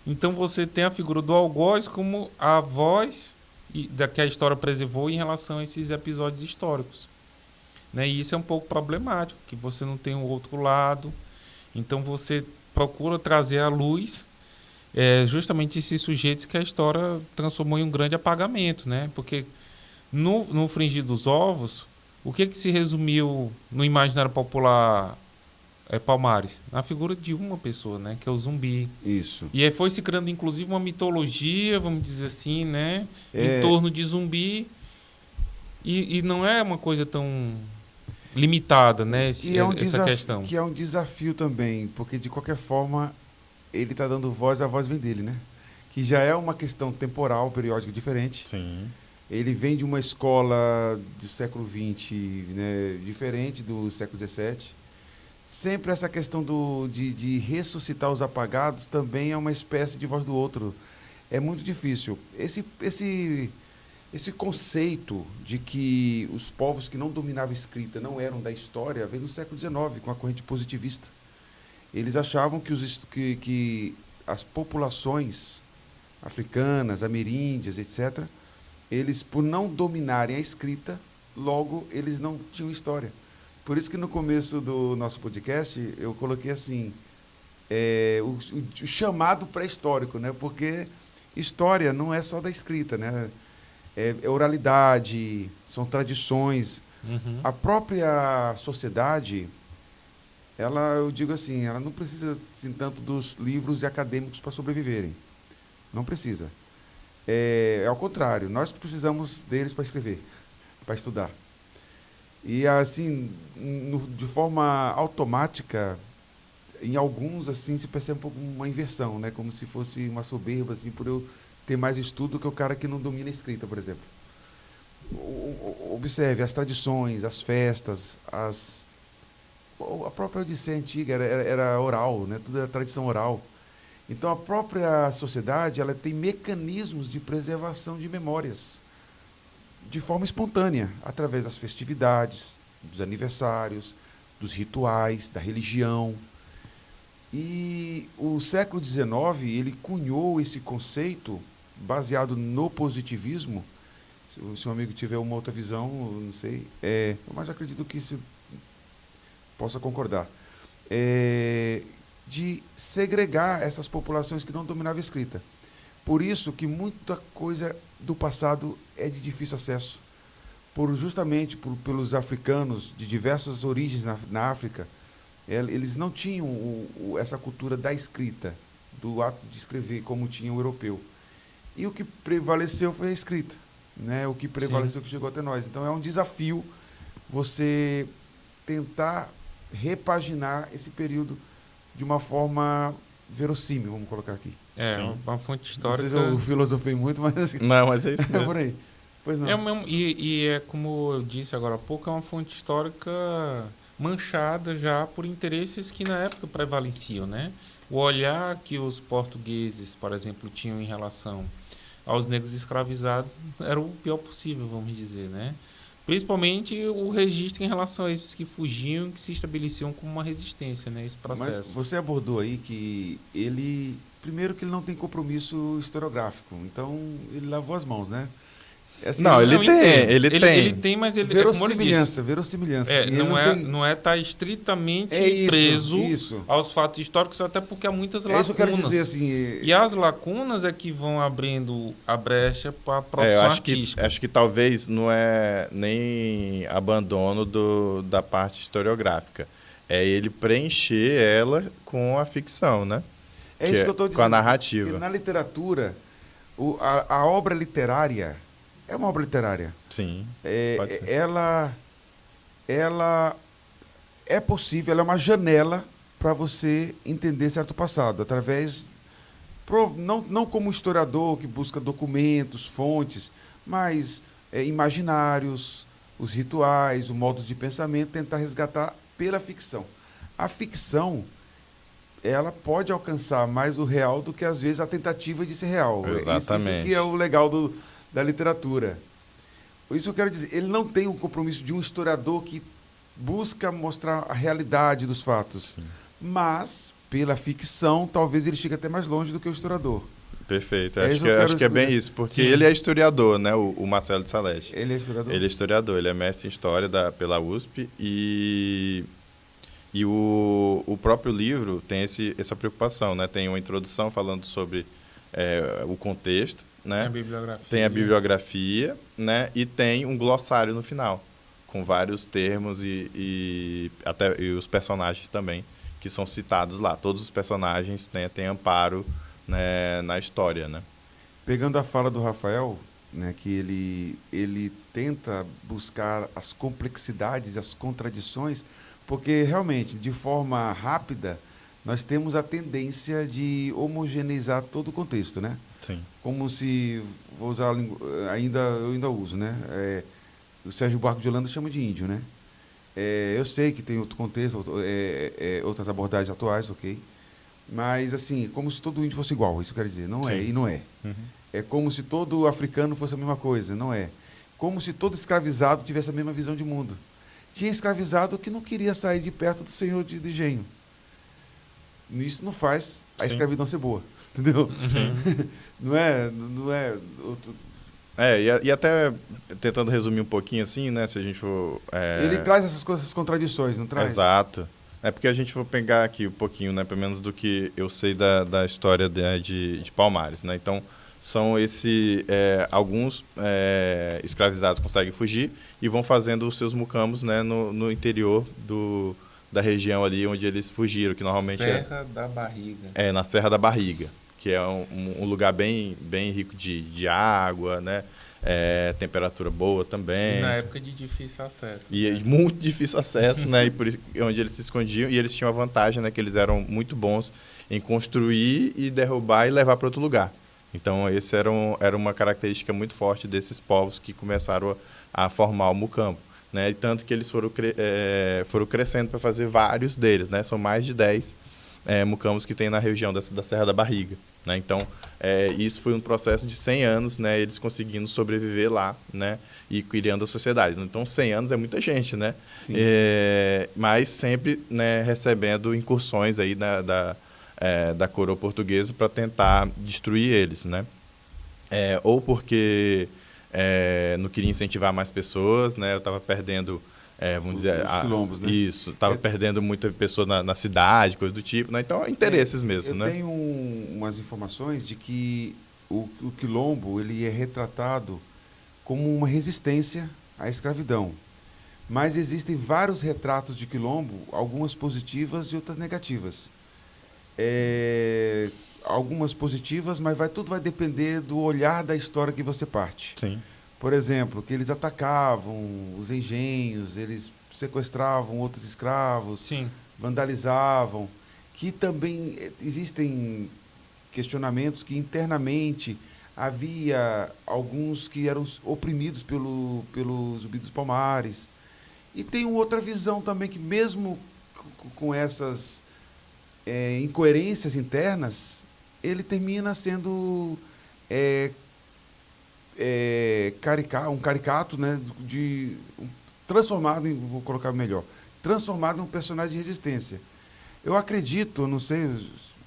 Speaker 2: Então você tem a figura do algoz como a voz que a história preservou em relação a esses episódios históricos, né? E isso é um pouco problemático, que você não tem o outro lado. Então você procura trazer à luz justamente esses sujeitos que a história transformou em um grande apagamento, né? Porque no Frigir dos Ovos, o que se resumiu no imaginário popular Palmares? Na figura de uma pessoa, né? Que é o zumbi.
Speaker 1: Isso.
Speaker 2: E aí foi se criando, inclusive, uma mitologia, vamos dizer assim, né? Em torno de zumbi. E não é uma coisa tão limitada, né? Essa questão.
Speaker 1: Que é um desafio também, porque, de qualquer forma, ele está dando voz, a voz vem dele, né? Que já é uma questão temporal, periódica, diferente.
Speaker 3: Sim.
Speaker 1: Ele vem de uma escola do século XX, né, diferente do século XVII. Sempre essa questão de ressuscitar os apagados também é uma espécie de voz do outro. É muito difícil. Esse conceito de que os povos que não dominavam a escrita não eram da história veio no século XIX, com a corrente positivista. Eles achavam que as populações africanas, ameríndias, etc., eles, por não dominarem a escrita, logo eles não tinham história. Por isso que no começo do nosso podcast eu coloquei assim, o chamado pré-histórico, né? Porque história não é só da escrita, né? É oralidade, são tradições.
Speaker 2: Uhum.
Speaker 1: A própria sociedade, eu digo assim, ela não precisa assim, tanto dos livros e acadêmicos para sobreviverem. Não precisa. Ao contrário, nós precisamos deles para escrever, para estudar. E assim, de forma automática, em alguns assim se percebe um pouco uma inversão, né? Como se fosse uma soberba assim, por eu ter mais estudo que o cara que não domina a escrita, por exemplo. Observe as tradições, as festas, a própria Odisseia antiga era oral, né? Tudo era tradição oral. Então a própria sociedade ela tem mecanismos de preservação de memórias de forma espontânea, através das festividades, dos aniversários, dos rituais, da religião. E o século XIX, ele cunhou esse conceito baseado no positivismo. Se o seu amigo tiver uma outra visão, não sei, mas acredito que isso possa concordar. De segregar essas populações que não dominavam a escrita. Por isso que muita coisa do passado é de difícil acesso. Justamente pelos africanos de diversas origens na África, eles não tinham essa cultura da escrita, do ato de escrever como tinha o europeu. E o que prevaleceu foi a escrita, né? O que prevaleceu que chegou até nós. Então é um desafio você tentar repaginar esse período de uma forma verossímil, vamos colocar aqui.
Speaker 2: Uma fonte histórica.
Speaker 1: Não sei se eu filosofei muito, mas...
Speaker 3: Não, mas é isso mesmo.
Speaker 1: Por aí. Pois não.
Speaker 2: E é como eu disse agora há pouco, é uma fonte histórica manchada já por interesses que na época prevaleciam, né? O olhar que os portugueses, por exemplo, tinham em relação aos negros escravizados era o pior possível, vamos dizer, né? Principalmente o registro em relação a esses que fugiam, que se estabeleciam como uma resistência, né? Esse
Speaker 1: Mas
Speaker 2: processo.
Speaker 1: você abordou aí que ele, primeiro que ele não tem compromisso historiográfico, então ele lavou as mãos, né? Assim,
Speaker 3: Não, ele
Speaker 2: Não,
Speaker 3: tem,
Speaker 2: entendo.
Speaker 3: ele tem.
Speaker 2: Ele tem, mas ele é como eu disse.
Speaker 1: Verossimilhança. Assim, ele
Speaker 2: Não é estar estritamente
Speaker 1: É isso,
Speaker 2: preso
Speaker 1: isso.
Speaker 2: aos fatos históricos, até porque há muitas
Speaker 1: É
Speaker 2: lacunas.
Speaker 1: isso que eu quero dizer, assim.
Speaker 2: E as lacunas é que vão abrindo a brecha para a
Speaker 3: Eu
Speaker 2: produção
Speaker 3: acho
Speaker 2: artística.
Speaker 3: acho que talvez não é nem abandono da parte historiográfica. É ele preencher ela com a ficção, né?
Speaker 1: É isso que eu estou dizendo.
Speaker 3: Com a narrativa.
Speaker 1: Porque na literatura, a obra literária é uma obra literária.
Speaker 3: Sim, pode ser.
Speaker 1: Ela é possível, ela é uma janela para você entender certo passado, através, não como historiador que busca documentos, fontes, mas imaginários, os rituais, o modo de pensamento, tentar resgatar pela ficção. A ficção, ela pode alcançar mais o real do que, às vezes, a tentativa de ser real.
Speaker 3: Exatamente.
Speaker 1: Isso que é o legal da literatura. Isso eu quero dizer, ele não tem o compromisso de um historiador que busca mostrar a realidade dos fatos. Sim. Mas, pela ficção, talvez ele chegue até mais longe do que o historiador.
Speaker 3: Perfeito. Acho que é bem isso, porque
Speaker 2: Sim.
Speaker 3: ele é historiador, né? O Marcelo de Salete.
Speaker 1: Ele é historiador?
Speaker 3: Ele é historiador, ele é mestre em História pela USP e o próprio livro tem essa preocupação, né? Tem uma introdução falando sobre o contexto, né? Tem a bibliografia, né? E tem um glossário no final, com vários termos e os personagens também, que são citados lá. Todos os personagens têm amparo, né, na história, né?
Speaker 1: Pegando a fala do Rafael, né, que ele tenta buscar as complexidades, as contradições, porque realmente, de forma rápida, nós temos a tendência de homogeneizar todo o contexto, né?
Speaker 3: Sim.
Speaker 1: Como se, vou usar eu ainda uso, né? O Sérgio Buarque de Holanda chama de índio, né? Eu sei que tem outro contexto, outras abordagens atuais, ok? Mas, assim, como se todo índio fosse igual, isso quer dizer, não é, e não é.
Speaker 3: Uhum.
Speaker 1: É como se todo africano fosse a mesma coisa, não é. Como se todo escravizado tivesse a mesma visão de mundo. Tinha escravizado que não queria sair de perto do senhor de engenho. Isso não faz a escravidão ser boa, entendeu?
Speaker 3: Uhum.
Speaker 1: Não é outro...
Speaker 3: E até tentando resumir um pouquinho assim, né, se a gente for...
Speaker 1: Ele traz essas coisas, essas contradições, não traz?
Speaker 3: Exato. É porque a gente for pegar aqui um pouquinho, né, pelo menos do que eu sei da história de Palmares, né? Então, são alguns escravizados conseguem fugir e vão fazendo os seus mucambos, né, no interior da região ali onde eles fugiram, que normalmente
Speaker 2: Serra da Barriga.
Speaker 3: na Serra da Barriga, que é um lugar bem, bem rico de água, né? Temperatura boa também.
Speaker 2: E na época de difícil acesso.
Speaker 3: E muito difícil acesso, né? E por isso, onde eles se escondiam. E eles tinham a vantagem, né? Que eles eram muito bons em construir e derrubar e levar para outro lugar. Então, esse era uma característica muito forte desses povos que começaram a formar o mucambo, né? E tanto que eles foram crescendo para fazer vários deles, né? São mais de 10 mucambos que tem na região da Serra da Barriga, né? Então, isso foi um processo de 100 anos, né? Eles conseguindo sobreviver lá, né? E criando a sociedade. Então, 100 anos é muita gente, né?
Speaker 1: Sim.
Speaker 3: Mas sempre, né, recebendo incursões aí da coroa portuguesa para tentar destruir eles, né? Ou porque não queria incentivar mais pessoas, né? Eu estava perdendo... vamos dizer,
Speaker 1: os quilombos, né?
Speaker 3: Isso, estava perdendo muita pessoa na cidade, coisa do tipo, né? Então, interesses mesmo, né?
Speaker 1: Eu tenho umas informações de que o quilombo ele é retratado como uma resistência à escravidão. Mas existem vários retratos de quilombo, algumas positivas e outras negativas. Algumas positivas, mas tudo vai depender do olhar da história que você parte.
Speaker 3: Sim.
Speaker 1: Por exemplo, que eles atacavam os engenhos, eles sequestravam outros escravos,
Speaker 2: Sim.
Speaker 1: vandalizavam, que também existem questionamentos que internamente havia alguns que eram oprimidos pelos Zumbi dos Palmares. E tem outra visão também, que mesmo com essas incoerências internas, ele termina sendo um caricato, né, transformado vou colocar melhor, transformado em um personagem de resistência. Eu acredito, não sei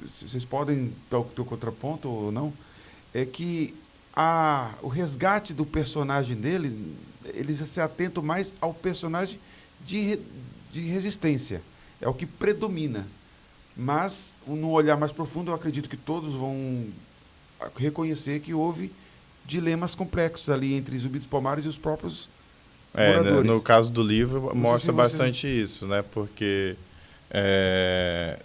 Speaker 1: se vocês podem dar o teu contraponto ou não, é que o resgate do personagem dele, eles se atentam mais ao personagem de resistência. É o que predomina. Mas, num olhar mais profundo, eu acredito que todos vão reconhecer que houve dilemas complexos ali entre Zumbi dos Palmares e os próprios moradores.
Speaker 3: No caso do livro, mostra bastante isso, né? Porque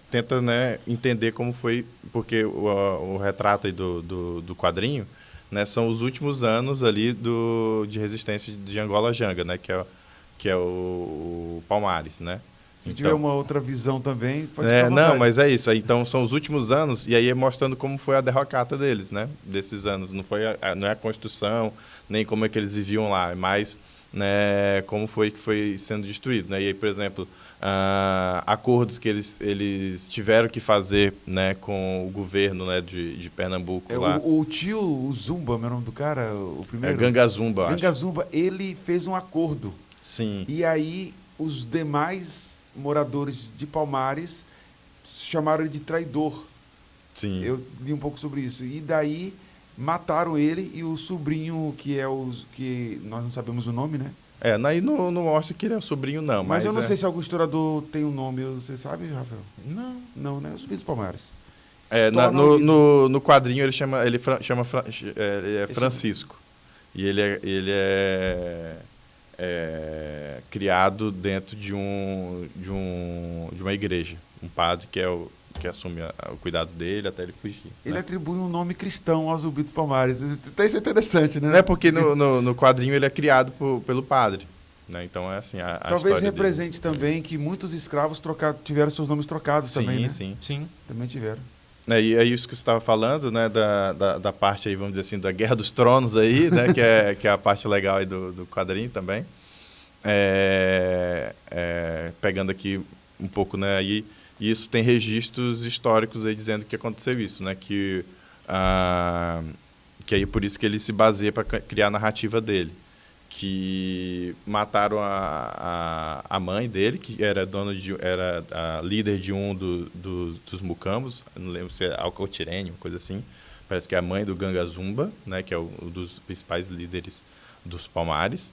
Speaker 3: tenta, né, entender como foi, porque o retrato aí do quadrinho, né, são os últimos anos ali de resistência de Angola Janga, né, que é o Palmares, né?
Speaker 1: Se tiver uma outra visão também, pode
Speaker 3: não, mas é isso. Então, são os últimos anos, e aí é mostrando como foi a derrocata deles, né? Desses anos. Não é a construção, nem como é que eles viviam lá, mas, né, como foi que foi sendo destruído, né? E aí, por exemplo, acordos que eles tiveram que fazer, né, com o governo, né, de Pernambuco lá.
Speaker 1: O tio Zumba, meu nome do cara, o primeiro?
Speaker 3: Ganga Zumba, acho.
Speaker 1: Ganga Zumba, ele fez um acordo.
Speaker 3: Sim.
Speaker 1: E aí, os demais moradores de Palmares chamaram ele de traidor.
Speaker 3: Sim.
Speaker 1: Eu li um pouco sobre isso. E daí mataram ele e o sobrinho, que nós não sabemos o nome, né?
Speaker 3: Aí não mostra que ele é o sobrinho, não.
Speaker 1: Mas eu não sei se algum historiador tem um nome. Você sabe, Rafael?
Speaker 2: Não.
Speaker 1: Não, né? Os dos Palmares.
Speaker 3: No quadrinho ele chama Francisco. E ele é criado dentro de uma igreja. Um padre que assume o cuidado dele até ele fugir.
Speaker 1: Ele
Speaker 3: né?
Speaker 1: atribui um nome cristão aos Zumbi dos Palmares. Isso é interessante, né?
Speaker 3: É porque no quadrinho ele é criado pelo padre. Né? Então é assim,
Speaker 1: talvez
Speaker 3: história
Speaker 1: represente
Speaker 3: dele.
Speaker 1: também que muitos escravos tiveram seus nomes trocados também, né?
Speaker 2: Sim.
Speaker 1: Também tiveram.
Speaker 3: E é isso que você estava falando, né, da parte aí, vamos dizer assim, da Guerra dos Tronos aí, né, que é a parte legal aí do quadrinho também. Pegando aqui um pouco, né, aí, isso tem registros históricos aí dizendo que aconteceu isso, né, que aí por isso que ele se baseia para criar a narrativa dele, que mataram a mãe dele, que era era a líder de um dos mucambos, não lembro se é Alcotirene, uma coisa assim, parece que é a mãe do Ganga Zumba, né, que é um dos principais líderes dos Palmares,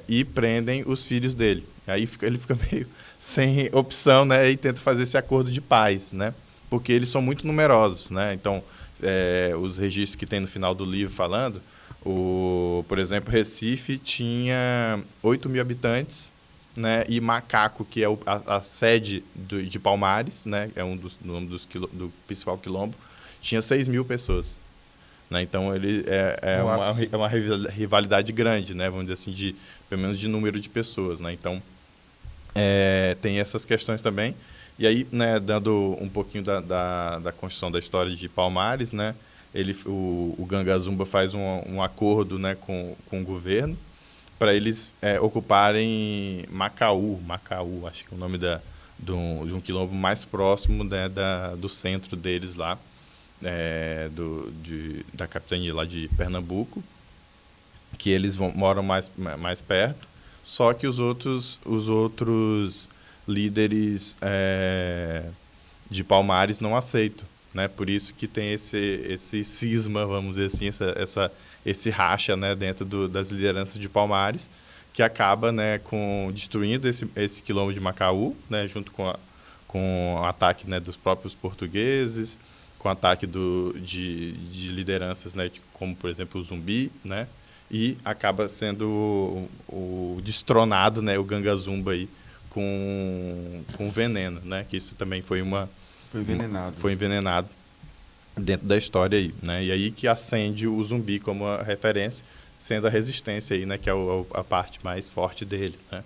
Speaker 3: e prendem os filhos dele. Aí ele fica meio sem opção, né, e tenta fazer esse acordo de paz, né, porque eles são muito numerosos, né, então os registros que tem no final do livro falando, por exemplo, Recife tinha 8.000 habitantes, né, e Macaco, que é a sede de Palmares, né, é do principal quilombo, tinha 6.000 pessoas. Né, então, ele é uma rivalidade grande, né, vamos dizer assim, pelo menos de número de pessoas. Né, então, tem essas questões também. E aí, né, dando um pouquinho da construção da história de Palmares, né, o Ganga Zumba faz um acordo, né, com o governo para eles ocuparem Macaú, acho que é o nome de um quilombo mais próximo, né, do centro deles lá, da capitania lá de Pernambuco, que eles moram mais perto, só que os outros líderes de Palmares não aceitam. Né? Por isso que tem esse cisma, vamos dizer assim, esse racha, né, dentro das lideranças de Palmares, que acaba, né, destruindo esse quilombo de Macaú, né, junto com o ataque, né, dos próprios portugueses, com o ataque de lideranças, né, como, por exemplo, o Zumbi, né, e acaba sendo o destronado, né, o Ganga Zumba aí, com veneno, né, que isso também foi Foi envenenado dentro da história aí, né? E aí que acende o Zumbi como a referência, sendo a resistência aí, né? Que é a parte mais forte dele, né?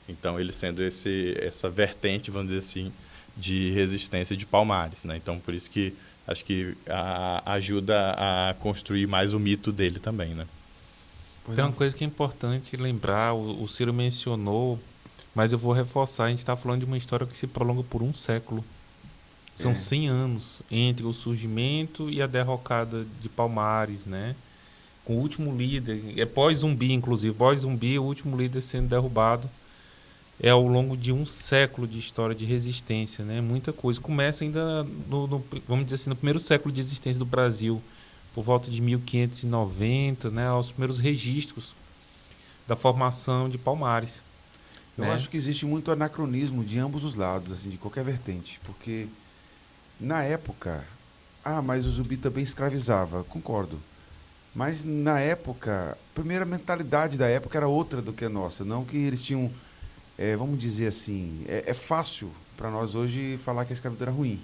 Speaker 3: Então, ele sendo essa vertente, vamos dizer assim, de resistência de Palmares, né? Então, por isso que acho que ajuda a construir mais o mito dele também, né?
Speaker 2: Tem uma coisa que é importante lembrar, o Ciro mencionou, mas eu vou reforçar, a gente está falando de uma história que se prolonga por um século. São 100 anos entre o surgimento e a derrocada de Palmares, né? Com o último líder, é pós-zumbi, inclusive, pós-zumbi, o último líder sendo derrubado. É ao longo de um século de história de resistência, né? Muita coisa. Começa ainda, vamos dizer assim, no primeiro século de existência do Brasil, por volta de 1590, né? Os primeiros registros da formação de Palmares.
Speaker 1: Eu
Speaker 2: né?
Speaker 1: acho que existe muito anacronismo de ambos os lados, assim, de qualquer vertente, porque na época, mas o zumbi também escravizava, concordo. Mas na época, a primeira mentalidade da época era outra do que a nossa, não que eles tinham, vamos dizer assim, é fácil para nós hoje falar que a escravidão era ruim.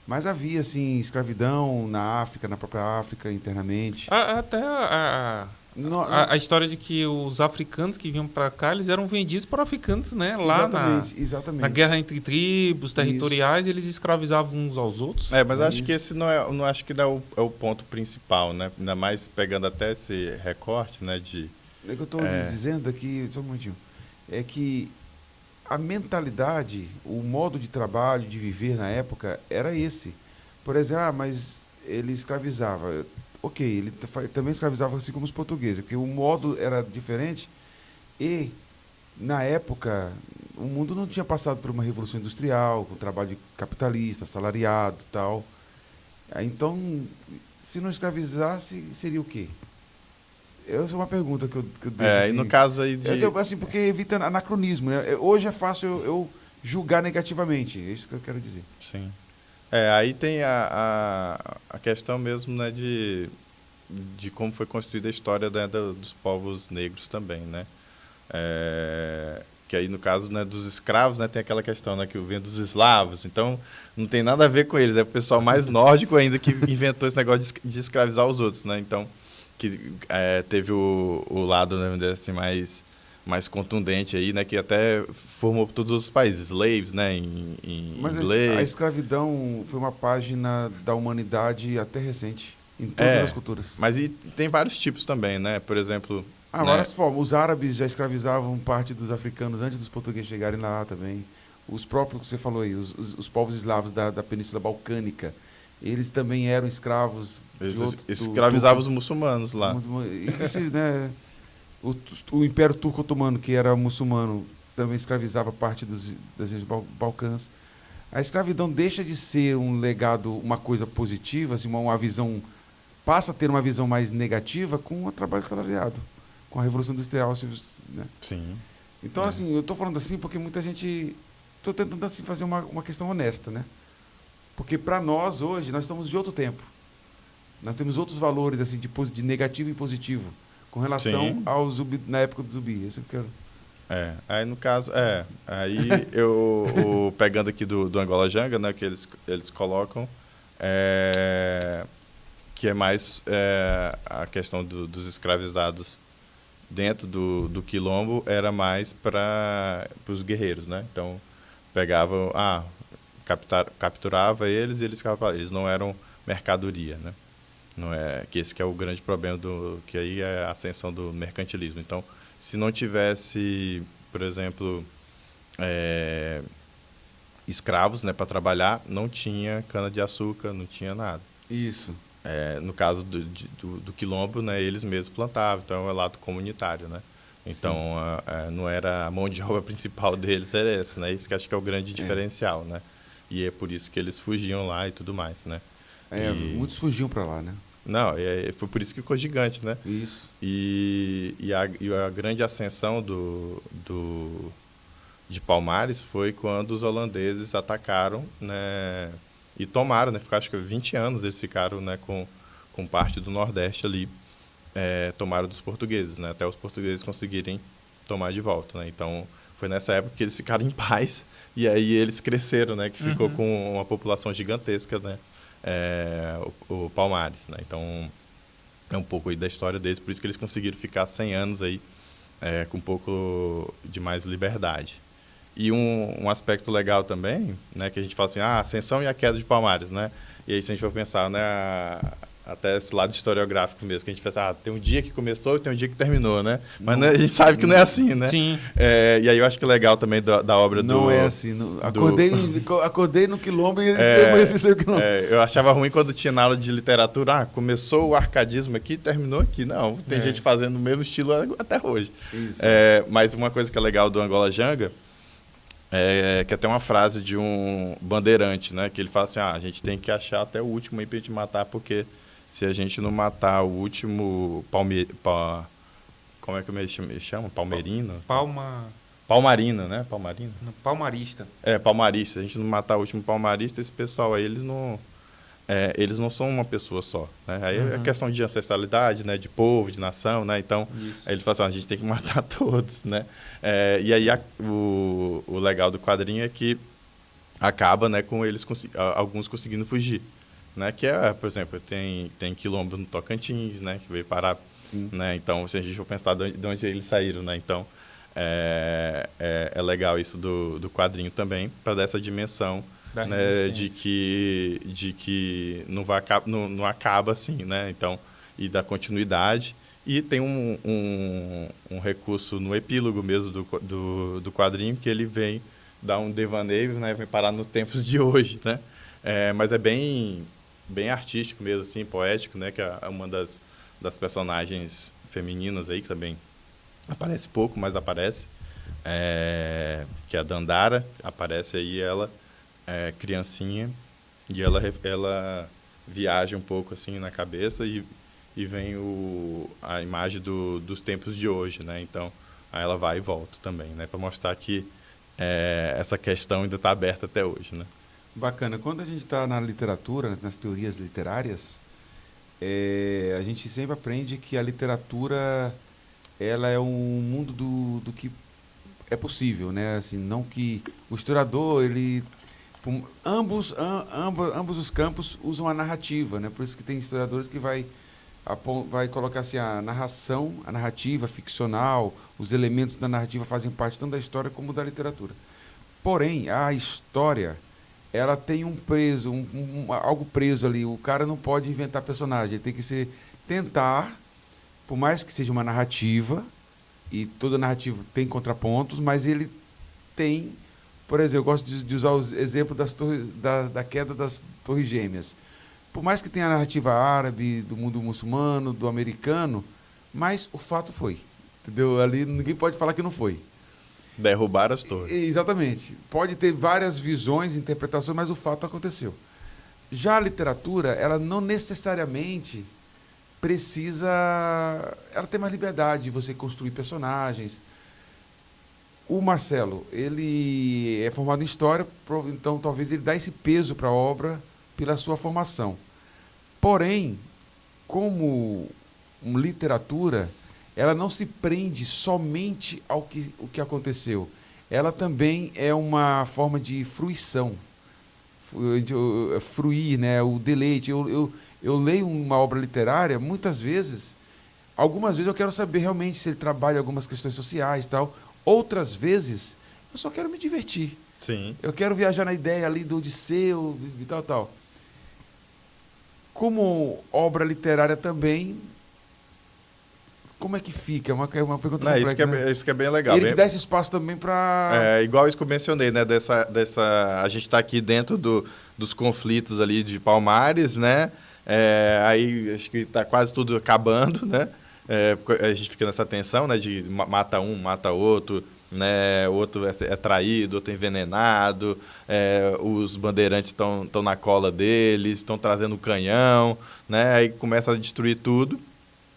Speaker 1: Mas havia, assim, escravidão na África, na própria África, internamente.
Speaker 2: Até a história de que os africanos que vinham para cá, eles eram vendidos por africanos, né? Lá
Speaker 1: exatamente.
Speaker 2: na guerra entre tribos territoriais, eles escravizavam uns aos outros.
Speaker 3: Mas acho que esse não acho que não é o ponto principal, né? Ainda mais pegando até esse recorte, né?
Speaker 1: O que eu estou dizendo aqui, só um momentinho, é que a mentalidade, o modo de trabalho, de viver na época, era esse. Por exemplo, mas ele escravizava. Ok, ele também escravizava assim como os portugueses, porque o modo era diferente e, na época, o mundo não tinha passado por uma revolução industrial, com trabalho capitalista, assalariado e tal. Então, se não escravizasse, seria o quê? Essa é uma pergunta que eu deixo.
Speaker 3: E no caso aí de...
Speaker 1: assim, porque evita anacronismo, né? Hoje é fácil eu julgar negativamente, é isso que eu quero dizer.
Speaker 3: Sim. Aí tem a questão mesmo, né, de como foi construída a história, né, dos povos negros também, né? Que aí, no caso, né, dos escravos, né, tem aquela questão, né, que vem dos eslavos, então não tem nada a ver com eles, é o pessoal mais nórdico ainda que inventou esse negócio de escravizar os outros, né? Então, que teve o lado, né, vamos dizer assim, mais contundente aí, né, que até formou todos os países, slaves, né, em
Speaker 1: Mas
Speaker 3: inglês.
Speaker 1: A escravidão foi uma página da humanidade até recente, em todas as culturas.
Speaker 3: Mas tem vários tipos também, né? Por exemplo...
Speaker 1: várias formas. Os árabes já escravizavam parte dos africanos antes dos portugueses chegarem lá também. Os próprios que você falou aí, os povos eslavos da Península Balcânica, eles também eram escravos.
Speaker 3: Escravizavam os muçulmanos lá.
Speaker 1: Né, o Império Turco Otomano, que era muçulmano, também escravizava parte das regiões Balcãs. A escravidão deixa de ser um legado, uma coisa positiva, assim, uma visão, passa a ter uma visão mais negativa com o trabalho assalariado, com a Revolução Industrial. Né?
Speaker 3: Sim.
Speaker 1: Então, assim, eu estou falando assim porque muita gente... Estou tentando assim, fazer uma questão honesta, né? Porque para nós, hoje, nós estamos de outro tempo. Nós temos outros valores assim, de negativo e positivo com relação ao zumbi, na época do zumbi. Isso eu quero...
Speaker 3: Aí no caso, aí pegando aqui do Angola Janga, né, que eles colocam, que é mais a questão dos escravizados dentro do quilombo, era mais para os guerreiros, né? Então, pegavam, capturava eles e eles ficavam para lá. Eles não eram mercadoria, né? Não é, que esse que é o grande problema que aí é a ascensão do mercantilismo. Então, se não tivesse, por exemplo, escravos, né, para trabalhar, não tinha cana-de-açúcar, não tinha nada.
Speaker 1: Isso.
Speaker 3: No caso do quilombo, né, eles mesmos plantavam, então é o lado comunitário, né? Então, não era a mão de obra principal deles, era essa, né? Isso que acho que é o grande diferencial, né? E é por isso que eles fugiam lá e tudo mais, né?
Speaker 1: Muitos fugiam para lá, né?
Speaker 3: Não, foi por isso que ficou gigante, né?
Speaker 1: Isso.
Speaker 3: E a grande ascensão de Palmares foi quando os holandeses atacaram, né? E tomaram, né? Acho que 20 anos eles ficaram, né, com parte do Nordeste ali, tomaram dos portugueses, né? Até os portugueses conseguirem tomar de volta, né? Então, foi nessa época que eles ficaram em paz e aí eles cresceram, né? Que ficou com uma população gigantesca, né? O Palmares, né? Então, é um pouco aí da história deles, por isso que eles conseguiram ficar 100 anos aí, com um pouco de mais liberdade. E um aspecto legal também, né, que a gente fala assim, a ascensão e a queda de Palmares, né? E aí, se a gente for pensar, né, até esse lado historiográfico mesmo, que a gente pensa, tem um dia que começou e tem um dia que terminou, né? Mas né, a gente sabe que não é assim, né?
Speaker 2: Sim.
Speaker 3: E aí eu acho que é legal também da obra do...
Speaker 1: Não é assim. Acordei no quilombo e amanheci o quilombo.
Speaker 3: Eu achava ruim quando tinha na aula de literatura, começou o arcadismo aqui, terminou aqui. Não, tem gente fazendo o mesmo estilo até hoje.
Speaker 1: Isso.
Speaker 3: Mas uma coisa que é legal do Angola Janga que até uma frase de um bandeirante, né? Que ele fala assim, a gente tem que achar até o último aí pra gente matar, porque se a gente não matar o último como é que me chama? Palmerino? Palmarino, né? Palmarino?
Speaker 2: Palmarista.
Speaker 3: Palmarista. Se a gente não matar o último palmarista, esse pessoal aí, eles não são uma pessoa só, né? Aí é questão de ancestralidade, né? De povo, de nação, né? Então, aí ele fala assim, a gente tem que matar todos, né? E aí o legal do quadrinho é que acaba, né, com eles alguns conseguindo fugir, né? Que por exemplo, tem quilombo no Tocantins, né? Que veio parar, né? Então, se a gente for pensar de onde eles saíram, né? Então, é legal isso do quadrinho também, para dar essa dimensão, né, de que não acaba assim, né? Então, e da continuidade. E tem um recurso no epílogo mesmo do quadrinho, que ele vem dar um devaneio, né? Vem parar no tempos de hoje, né? Mas é bem artístico mesmo, assim, poético, né? Que é uma das personagens femininas aí, que também aparece pouco, mas aparece. Que é a Dandara, aparece aí ela, criancinha, e ela viaja um pouco assim na cabeça e vem a imagem dos tempos de hoje, né? Então, aí ela vai e volta também, né? Para mostrar que essa questão ainda está aberta até hoje, né?
Speaker 1: Bacana. Quando a gente está na literatura, nas teorias literárias, a gente sempre aprende que a literatura ela é um mundo do que é possível, né? Assim, não que o historiador ambos os campos usam a narrativa, né? Por isso que tem historiadores que vai colocar assim a narrativa ficcional, os elementos da narrativa fazem parte tanto da história como da literatura. Porém, a história ela tem um preso, algo preso ali. O cara não pode inventar personagem, ele tem que tentar, por mais que seja uma narrativa, e toda narrativa tem contrapontos, mas ele tem, por exemplo, eu gosto de usar o exemplo da queda das Torres Gêmeas. Por mais que tenha a narrativa árabe, do mundo muçulmano, do americano, mas o fato foi. Entendeu? Ali ninguém pode falar que não foi.
Speaker 3: Derrubar as torres.
Speaker 1: Exatamente. Pode ter várias visões, interpretações, mas o fato aconteceu. Já a literatura, ela não necessariamente precisa... Ela tem mais liberdade de você construir personagens. O Marcelo, ele é formado em História, então talvez ele dê esse peso para a obra pela sua formação. Porém, como literatura, ela não se prende somente ao que aconteceu. Ela também é uma forma de fruição. Fruir, né? O deleite. Eu leio uma obra literária, algumas vezes eu quero saber realmente se ele trabalha algumas questões sociais e tal. Outras vezes, eu só quero me divertir.
Speaker 3: Sim.
Speaker 1: Eu quero viajar na ideia ali do Odisseu e tal. Como obra literária também, como é que fica? É uma pergunta complexa,
Speaker 3: isso que é bem legal.
Speaker 1: Ele te dá esse espaço também para...
Speaker 3: igual isso que eu mencionei, né? A gente está aqui dentro dos conflitos ali de Palmares, né? Aí acho que está quase tudo acabando, né? A gente fica nessa tensão, né? De mata um, mata outro, né? O outro é traído, outro é envenenado, os bandeirantes estão na cola deles, estão trazendo o canhão, né? Aí começa a destruir tudo.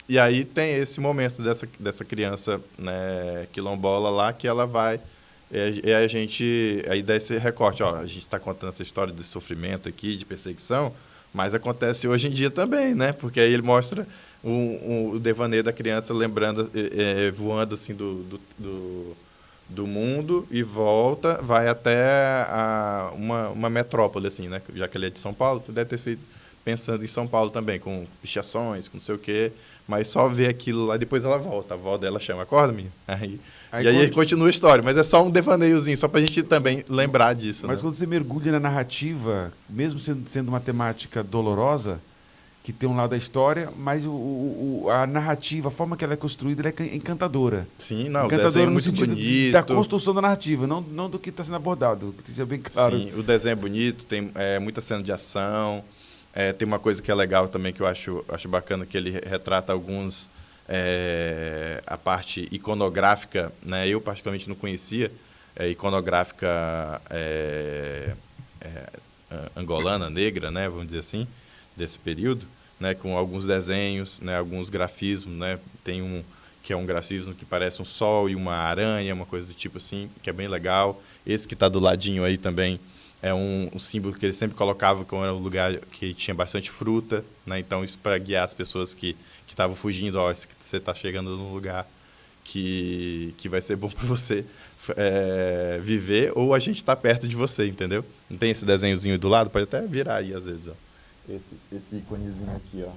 Speaker 3: E aí tem esse momento dessa criança, né, quilombola lá, que ela vai... Aí dá esse recorte, a gente está contando essa história de sofrimento aqui, de perseguição, mas acontece hoje em dia também, né? Porque aí ele mostra o devaneio da criança lembrando, voando assim do mundo e volta, vai até uma metrópole, assim, né? Já que ele é de São Paulo, deve ter feito pensando em São Paulo também, com pichações, com não sei o quê, mas só vê aquilo lá e depois ela volta. A avó dela chama, acorda, menino? E aí
Speaker 1: quando...
Speaker 3: continua a história, mas é só um devaneiozinho, só pra gente também lembrar disso.
Speaker 1: Mas
Speaker 3: né?
Speaker 1: quando você mergulha na narrativa, mesmo sendo uma temática dolorosa, que tem um lado da história, mas a narrativa, a forma que ela é construída, ela é encantadora.
Speaker 3: Sim, não,
Speaker 1: encantadora
Speaker 3: o desenho é
Speaker 1: no
Speaker 3: muito
Speaker 1: sentido
Speaker 3: bonito.
Speaker 1: da construção da narrativa, não do que está sendo abordado, que seja bem claro.
Speaker 3: Sim, o desenho é bonito, tem muita cena de ação. Tem uma coisa que é legal também, que eu acho bacana, que ele retrata alguns... a parte iconográfica, né? Eu particularmente não conhecia, iconográfica angolana, negra, né? Vamos dizer assim, desse período, né? Com alguns desenhos, né? Alguns grafismos, né? Tem um que é um grafismo que parece um sol e uma aranha, uma coisa do tipo assim, que é bem legal. Esse que está do ladinho aí também é um símbolo que ele sempre colocava, como era um lugar que tinha bastante fruta, né? Então isso para guiar as pessoas que estavam fugindo, você está chegando num lugar que vai ser bom para você viver, ou a gente está perto de você, entendeu? Não tem esse desenhozinho do lado? Pode até virar aí às vezes, ó. Esse íconezinho aqui, ó.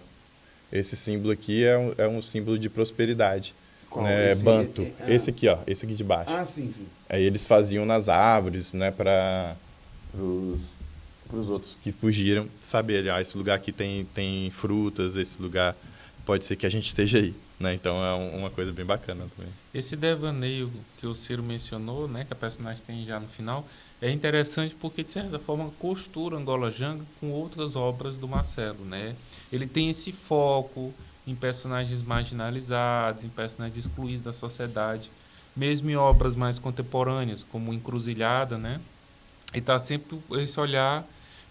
Speaker 3: Esse símbolo aqui é um símbolo de prosperidade.
Speaker 1: Qual?
Speaker 3: Né? Banto. Esse aqui, ó. Esse aqui de baixo.
Speaker 1: Ah, sim, sim.
Speaker 3: Aí eles faziam nas árvores, né? Para os outros que fugiram saber, esse lugar aqui tem frutas, esse lugar pode ser que a gente esteja aí, né? Então é uma coisa bem bacana também.
Speaker 2: Esse devaneio que o Ciro mencionou, né, que a personagem tem já no final, é interessante porque, de certa forma, costura Angola Janga com outras obras do Marcelo, né? Ele tem esse foco em personagens marginalizados, em personagens excluídos da sociedade, mesmo em obras mais contemporâneas, como Encruzilhada, né? E está sempre esse olhar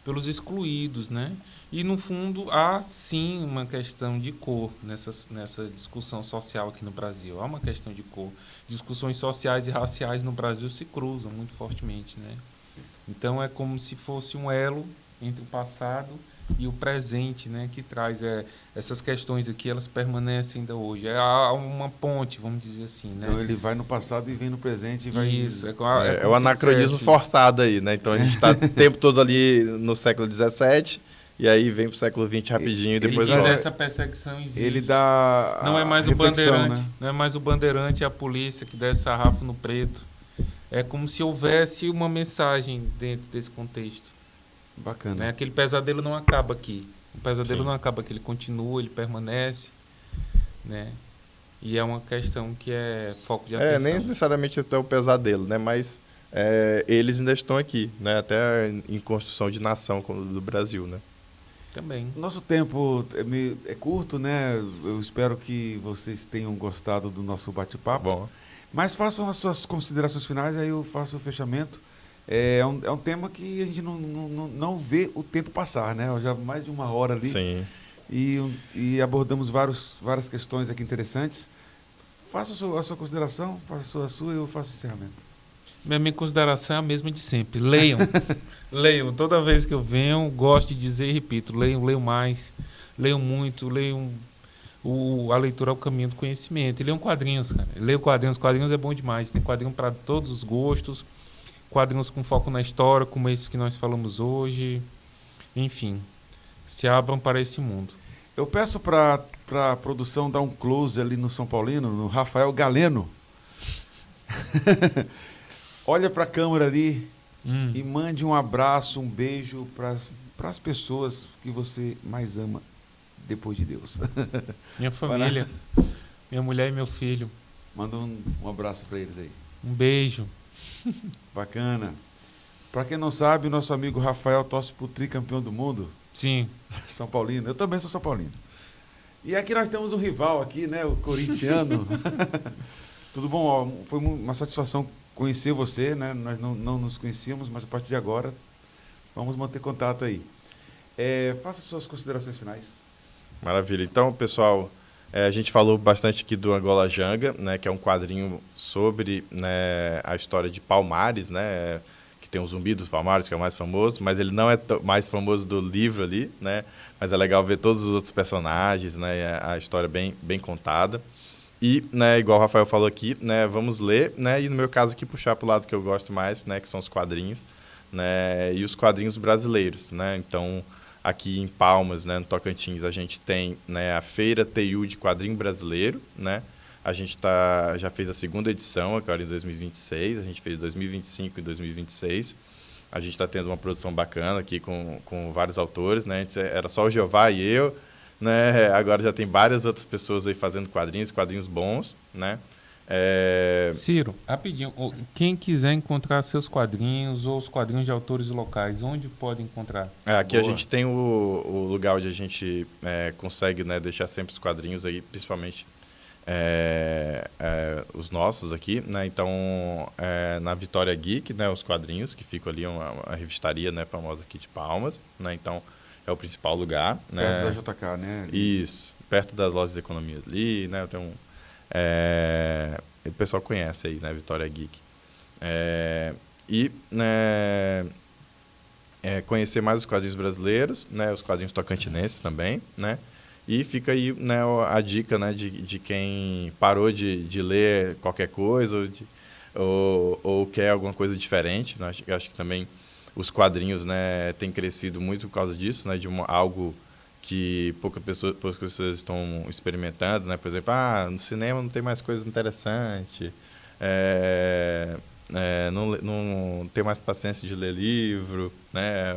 Speaker 2: pelos excluídos, né? E, no fundo, há, sim, uma questão de cor nessa discussão social aqui no Brasil. Há uma questão de cor. Discussões sociais e raciais no Brasil se cruzam muito fortemente, né? Então, é como se fosse um elo entre o passado e o presente, né? Que traz essas questões aqui, elas permanecem ainda hoje. Há uma ponte, vamos dizer assim, né?
Speaker 1: Então, ele vai no passado e vem no presente e vai...
Speaker 2: Isso.
Speaker 3: É o anacronismo forçado aí, né? Então, a gente está o tempo todo ali no século XVII... E aí vem para o século XX rapidinho e depois
Speaker 2: volta. Essa perseguição existe.
Speaker 1: Ele dá
Speaker 2: não é mais o bandeirante, né? Não é mais o bandeirante e a polícia que dá esse sarrafo no preto. É como se houvesse uma mensagem dentro desse contexto.
Speaker 1: Bacana.
Speaker 2: Né? Aquele pesadelo não acaba aqui. O pesadelo não acaba aqui. Ele continua, ele permanece. Né? E é uma questão que é foco de atenção.
Speaker 3: Nem necessariamente até o pesadelo, né? Mas eles ainda estão aqui, né? Até em construção de nação do Brasil, né?
Speaker 2: Também.
Speaker 1: Nosso tempo é curto, né? Eu espero que vocês tenham gostado do nosso bate-papo.
Speaker 3: Bom.
Speaker 1: Mas façam as suas considerações finais, aí eu faço o fechamento. É um tema que a gente não vê o tempo passar, né? Já mais de 1 hora ali.
Speaker 3: Sim.
Speaker 1: E abordamos várias questões aqui interessantes. Faça a sua consideração, faça a sua e eu faço o encerramento.
Speaker 2: Minha consideração é a mesma de sempre. Leiam. Leiam. Toda vez que eu venho, gosto de dizer e repito. Leiam mais. Leiam muito. Leiam. A leitura é o caminho do conhecimento. E leiam quadrinhos, cara. Leiam quadrinhos. Quadrinhos é bom demais. Tem quadrinho para todos os gostos. Quadrinhos com foco na história, como esses que nós falamos hoje. Enfim. Se abram para esse mundo.
Speaker 1: Eu peço para a produção dar um close ali no São Paulino, no Rafael Galeno. Olha para a câmera ali e mande um abraço, um beijo para as pessoas que você mais ama depois de Deus.
Speaker 2: Minha família, minha mulher e meu filho.
Speaker 1: Manda um abraço para eles aí.
Speaker 2: Um beijo.
Speaker 1: Bacana. Para quem não sabe, o nosso amigo Rafael torce para o tricampeão do mundo.
Speaker 2: Sim.
Speaker 1: São Paulino. Eu também sou São Paulino. E aqui nós temos um rival aqui, né? O corintiano. Tudo bom? Ó, foi uma satisfação conhecer você, né? Nós não nos conhecíamos, mas a partir de agora vamos manter contato aí. Faça suas considerações finais.
Speaker 3: Maravilha. Então, pessoal, a gente falou bastante aqui do Angola Janga, né? Que é um quadrinho sobre, né, a história de Palmares, né? Que tem o Zumbi dos Palmares, que é o mais famoso, mas ele não é mais famoso do livro ali, né? Mas é legal ver todos os outros personagens, né? A história bem contada. E, né, igual o Rafael falou aqui, né, vamos ler, né, e no meu caso aqui puxar para o lado que eu gosto mais, né, que são os quadrinhos, né, e os quadrinhos brasileiros, né. Então, aqui em Palmas, né, no Tocantins, a gente tem, né, a Feira TU de Quadrinho Brasileiro, né? A gente já fez a segunda edição, agora em 2026, a gente fez 2025 e 2026. A gente está tendo uma produção bacana aqui com vários autores, né? Antes era só o Jeová e eu, né? Agora já tem várias outras pessoas aí fazendo quadrinhos bons, né?
Speaker 2: Ciro, rapidinho, quem quiser encontrar seus quadrinhos ou os quadrinhos de autores locais, onde pode encontrar?
Speaker 3: Aqui
Speaker 1: Boa.
Speaker 3: a gente tem o lugar onde a gente consegue, né, deixar sempre os quadrinhos aí, principalmente os nossos aqui, né? Então, na Vitória Geek, né, os quadrinhos, que ficam ali, uma revistaria, né, famosa aqui de Palmas, né? Então, é o principal lugar.
Speaker 1: Perto da JK, né?
Speaker 3: Isso, perto das lojas de economias ali, né? Tem o pessoal conhece aí, né, Vitória Geek. Né, conhecer mais os quadrinhos brasileiros, né, os quadrinhos tocantinenses também, né? E fica aí, né, a dica, né, de quem parou de ler qualquer coisa ou quer alguma coisa diferente, né? Acho que também os quadrinhos, né, têm crescido muito por causa disso, né, de algo que poucas pessoas estão experimentando, né? Por exemplo, no cinema não tem mais coisas interessantes, não tem mais paciência de ler livro, né?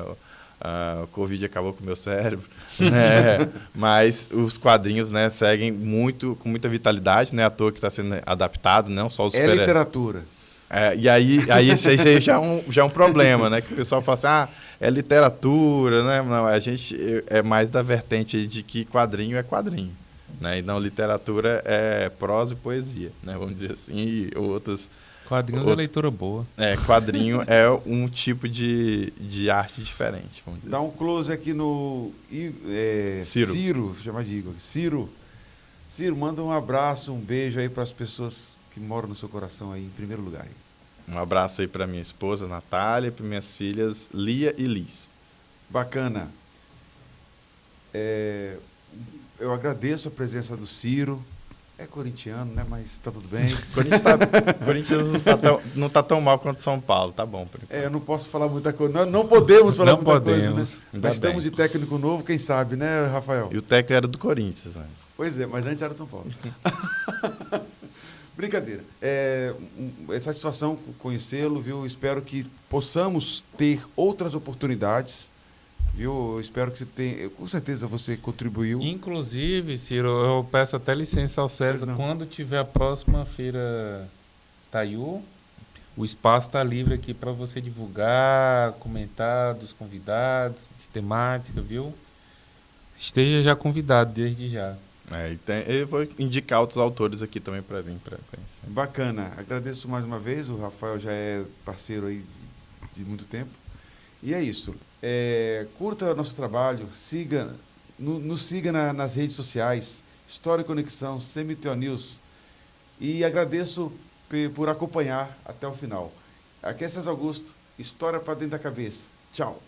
Speaker 3: O Covid acabou com o meu cérebro, né? Mas os quadrinhos, né, seguem com muita vitalidade, né? À toa que está sendo adaptado, não só os super...
Speaker 1: literatura.
Speaker 3: E aí esse aí já é um problema, né? Que o pessoal fala assim, é literatura, né? Não, a gente é mais da vertente de que quadrinho é quadrinho, né? E não, literatura é prosa e poesia, né? Vamos dizer assim, e outras...
Speaker 2: Quadrinhos é leitura boa.
Speaker 3: Quadrinho é um tipo de arte diferente, vamos dizer
Speaker 1: Dá um
Speaker 3: assim.
Speaker 1: close aqui no Ciro, chama de Igor. Ciro, manda um abraço, um beijo aí para as pessoas que moram no seu coração aí, em primeiro lugar.
Speaker 3: Um abraço aí para minha esposa, Natália, para minhas filhas, Lia e Liz.
Speaker 1: Bacana. Eu agradeço a presença do Ciro. É corintiano, né? Mas tá tudo bem.
Speaker 3: Corinthians não tá tão mal quanto São Paulo, tá bom.
Speaker 1: Eu não posso falar muita coisa. Nós não podemos falar muita coisa, né?
Speaker 3: Ainda
Speaker 1: Mas estamos
Speaker 3: bem.
Speaker 1: de técnico novo, quem sabe, né, Rafael?
Speaker 3: E o técnico era do Corinthians antes.
Speaker 1: Pois é, mas antes era São Paulo. Brincadeira. É satisfação conhecê-lo, viu? Espero que possamos ter outras oportunidades, viu? Eu espero que você tenha... Com certeza você contribuiu.
Speaker 2: Inclusive, Ciro, eu peço até licença ao César, quando tiver a próxima feira Taiu, o espaço está livre aqui para você divulgar, comentar dos convidados, de temática, viu? Esteja já convidado desde já.
Speaker 3: Eu vou indicar outros autores aqui também para vir para conhecer.
Speaker 1: Bacana. Agradeço mais uma vez. O Rafael já é parceiro aí de muito tempo. E é isso. Curta nosso trabalho, nos siga nas redes sociais, História e Conexão, CMTO News. E agradeço por acompanhar até o final. Aqui é César Augusto, História para dentro da cabeça. Tchau.